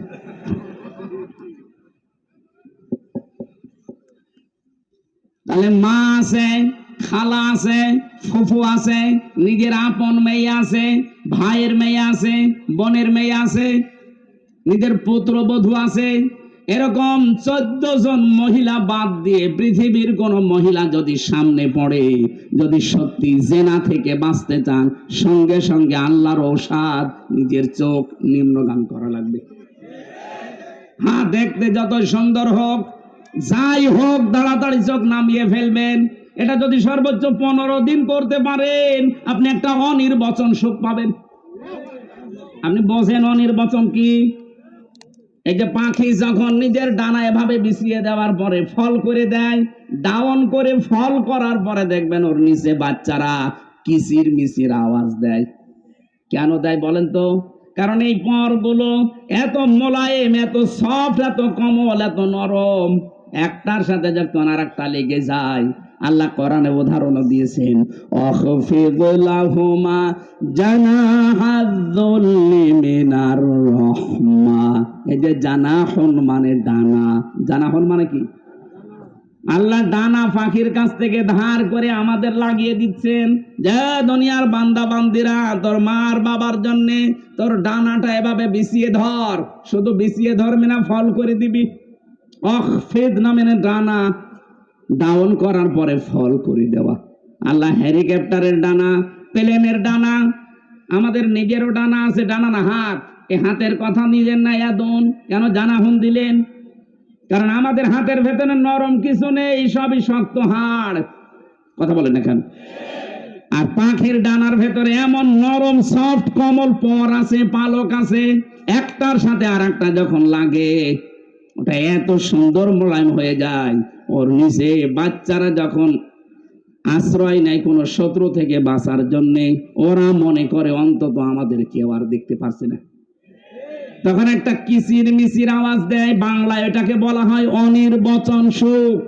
তাহলে মা আছে, খালা আছে, ফুফু আছে, নিজের আপন মেয়ে আছে, ভাইয়ের মেয়ে আছে, বোনের মেয়ে আছে, নিজের পুত্রবধূ আছে। এরকম 14 জন মহিলা বাদ দিয়ে পৃথিবীর কোন মহিলা যদি সামনে পড়ে, যদি সত্যি জেনা থেকে বাঁচতে চান, সঙ্গে সঙ্গে আল্লাহর ঔষধ নিজের চোখ নিম্নগান করা লাগবে। হ্যাঁ, দেখতে যত সুন্দর হোক, যাই হোক, তাড়াতাড়ি চোখ নামিয়ে ফেলবেন। এটা যদি সর্বোচ্চ 15 দিন করতে পারেন, আপনি একটা অনির্বচন সুখ পাবেন। আপনি বোঝেন অনির্বচন কি? এই যে পাখি যখন নিজের ডানা এভাবে বিছিয়ে দেওয়ার পরে ফল করে দেয়, ডাউন করে ফল করার পরে দেখবেন ওর নিচে বাচ্চারা কিচির মিচির আওয়াজ দেয়। কেন দেয় বলেন তো? কারণ এই পরগুলো এত মোলায়েম, এত সফট, এত কোমল, এত নরম, একটার সাথে যখন আর একটা লেগে যায়। আল্লাহ কোরআনে উদাহরণ দিয়েছেন, অখফিদ লাহুমা জানাহাযুল্লি মিনার রাহমা। এই যে জানাহুন মানে ডানা, জানাহুন মানে কি? আল্লাহ ডানা পাখির কাছ থেকে ধার করে আমাদের লাগিয়ে দিচ্ছেন, যে দুনিয়ার বান্দা বান্দিরা, তোর মার বাবার জন্য তোর ডানাটা এভাবে বিছিয়ে ধর। শুধু বিছিয়ে ধরবি না, ফল করে দিবি। অখফিদ না মানে ডানা ডাউন করার পরে ফল করে দেওয়া। আল্লাহ হেলিকপ্টারের ডানা, প্লেনের ডানা, আমাদের নিজেরও ডানা আছে। ডানা না হাত, এই হাতের কথা নিলেন না ইয়াদুন, কেন জানাহুন দিলেন? কারণ আমাদের হাতের ভেতরে নরম কিছু নেই, সবই শক্ত হাড়। কথা বলেন না কেন? আর পাখির ডানার ভেতরে এমন নরম সফট কোমল পর আছে, পালক আছে, একটার সাথে আর একটা যখন লাগে ওটা এত সুন্দর মোলায়েম হয়ে যায়। ওর নিচে বাচ্চারা যখন আশ্রয় নেয় কোনো শত্রু থেকে বাঁচার জন্য, ওরা মনে করে অন্তত আমাদের কেউ আর দেখতে পাচ্ছে না, তখন একটা কিচির মিচির আওয়াজ দেয়। বাংলায় এটাকে বলা হয় অনির্বচন সুখ।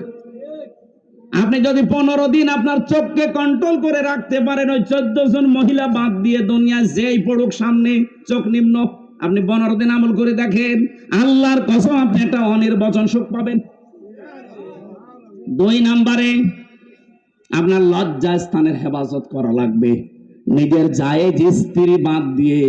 আপনি যদি 15 দিন আপনার চোখকে কন্ট্রোল করে রাখতে পারেন, ওই 14 জন মহিলা বাদ দিয়ে দুনিয়ায় যেই পড়ুক সামনে, চোখ নিম্ন, আপনি 15 দিন আমল করে দেখেন, আল্লাহর কসম আপনি একটা অনির্বচন সুখ পাবেন। 2 নম্বরে আপনার লজ্জা স্থানের হেফাজত করা লাগবে। নিজের জায়েজ স্ত্রী বাদ দিয়ে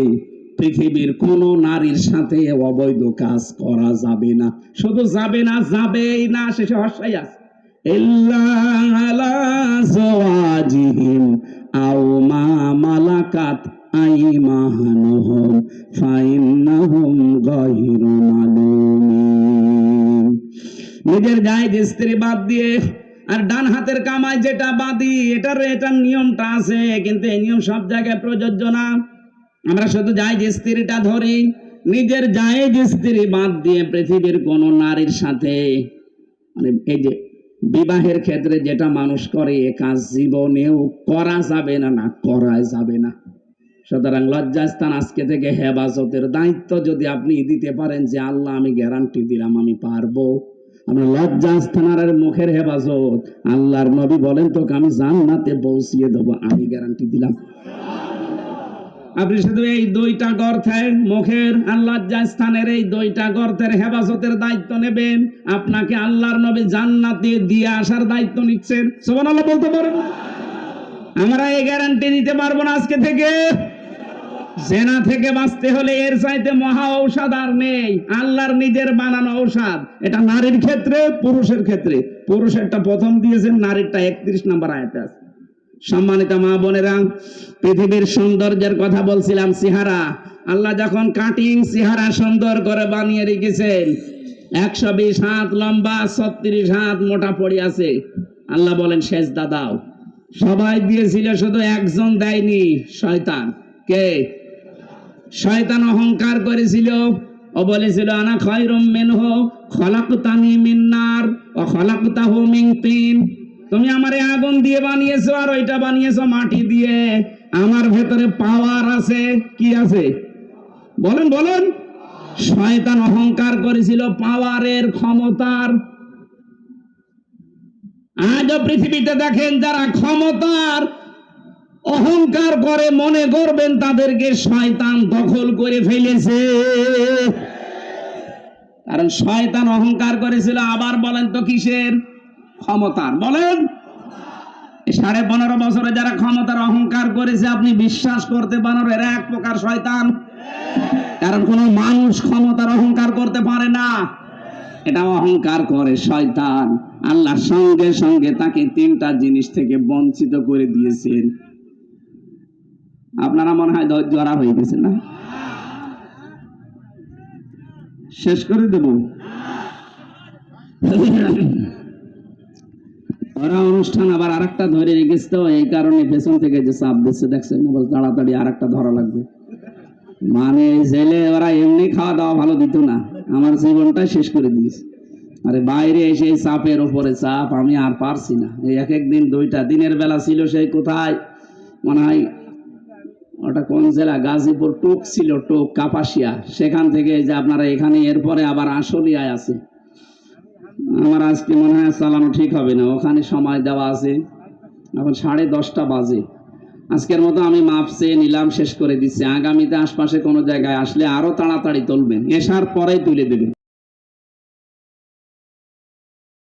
পৃথিবীর কোন নারীর সাথে অবৈধ কাজ করা যাবে না। শুধু যাবে না, যাবেই না, শেষে হর্ষাই আছে, ইল্লা আলা যাওয়াজিহিম আও মা মালাকাত আইমানুহুম ফাইন্নাহুম গায়রু মালুমিন। নিজের জায়েজ স্ত্রী বাদ দিয়ে আর ডান হাতের কামাই যেটা বাদি, এটার নিয়মটা আছে, কিন্তু এই নিয়ম সব জায়গায় প্রযোজ্য না। আমরা শুধু জায়েজ স্ত্রীটা ধরি, নিজের জায়েজ স্ত্রী বাদ দিয়ে পৃথিবীর কোন নারীর সাথে, মানে এই যে বিবাহের ক্ষেত্রে যেটা মানুষ করে, এ কাজ জীবনেও করা যাবে না, না করা যাবে না। সুতরাং লজ্জাস্থান আজকে থেকে হেফাজতের দায়িত্ব যদি আপনি দিতে পারেন, যে আল্লাহ আমি গ্যারান্টি দিলাম আমি পারবো। আমরা লজ্জাস্থানের মুখের হেফাজত, আল্লাহর নবী বলেন তোকে আমি জান্নাতে পৌঁছিয়ে দেবো, আমি গ্যারান্টি দিলাম। আপনি শুধু এই 2টা গর্তের, মুখের আর লজ্জাস্থানের এই 2টা গর্তের হেফাজতের দায়িত্ব নেবেন, আপনাকে আল্লাহর নবী জান্নাতে দিয়ে আসার দায়িত্ব নিচ্ছেন। সুবহানাল্লাহ বলতে পারেন? আমরা এই গ্যারান্টি দিতে পারবো না আজকে থেকে। জেনা থেকে বাঁচতে হলে এর চাইতে মহা ঔষধ আর নেই, আল্লাহর নিজের বানানো ঔষধ। এটা নারীর ক্ষেত্রে, পুরুষের ক্ষেত্রে। পুরুষেরটা প্রথম দিয়েছেন, নারীরটা 31 নম্বর আয়াতে আছে। সম্মানিত মা বোনেরা, পৃথিবীর সৌন্দর্যের কথা বলছিলাম, চেহারা। আল্লাহ যখন কাটিং চেহারা সুন্দর করে বানিয়ে রেখেছেন, 120 হাত লম্বা, 36 হাত মোটা পড়ে আছে। আল্লাহ বলেন সেজদা দাও। সবাই দিয়েছিল, শুধু একজন দেয়নি, শয়তান। কে? শয়তান অহংকার করেছিল, ও বলেছিল আনা খায়রুম মিনহু খলাকতানি মিন নার ওয়া খলাকতাহু মিন তিন। তুমি আমারে আগুন দিয়ে বানিয়েছো আর ওইটা বানিয়েছো মাটি দিয়ে। আমার ভেতরে পাওয়ার আছে। কি আছে? বলেন বলেন। শয়তান অহংকার করেছিল পাওয়ারের, ক্ষমতার। আজও পৃথিবীতে দেখেন যারা ক্ষমতার অহংকার করে, মনে করবেন তাদেরকে শয়তান দখল করে ফেলেছে। কারণ শয়তান অহংকার করেছিল, আবার বলেন তো কিসের? ক্ষমতার। বলেন, 15.5 বছরে যারা ক্ষমতার অহংকার করেছে, আপনি বিশ্বাস করতে পারেন এরা এক প্রকার শয়তান। কারণ কোন মানুষ ক্ষমতার অহংকার করতে পারে না, এটা অহংকার করে শয়তান। আল্লাহ সঙ্গে সঙ্গে তাকে 3টা জিনিস থেকে বঞ্চিত করে দিয়েছেন। আপনারা মনে হয় ধৈর্য হারা হয়ে গেছে না? শেষ করে দেব। ওরা অনুষ্ঠান আবার আরেকটা ধরে রেখেছে, তো এই কারণে পেছন থেকে যে চাপ দিচ্ছে দেখছেন, বল তাড়াতাড়ি আরেকটা ধরা লাগবে। মানে জেলে ওরা এমনি খাওয়া দাওয়া ভালো দিত না, আমার জীবনটাই শেষ করে দিয়েছে। আরে বাইরে এসে চাপের উপরে চাপ, আমি আর পারছি না। এই এক এক দিন 2টা, দিনের বেলা ছিল সেই কোথায় মনে হয় ওটা কোন জেলা? গাজীপুর টোক ছিল, টোক কাপাসিয়া, সেখান থেকে এই যে আপনারা এখানে, এরপরে আবার আশুলিয়ায় আছে। আমার আজকে মনে হয় চালানো ঠিক হবে না, ওখানে সময় দেওয়া আছে, এখন 10:30 বাজে। আজকের মতো আমি মাপ চেয়ে নিলাম, শেষ করে দিচ্ছি। আগামীতে আশপাশে কোনো জায়গায় আসলে আরো তাড়াতাড়ি তুলবেন, এসার পরেই তুলে দেবেন।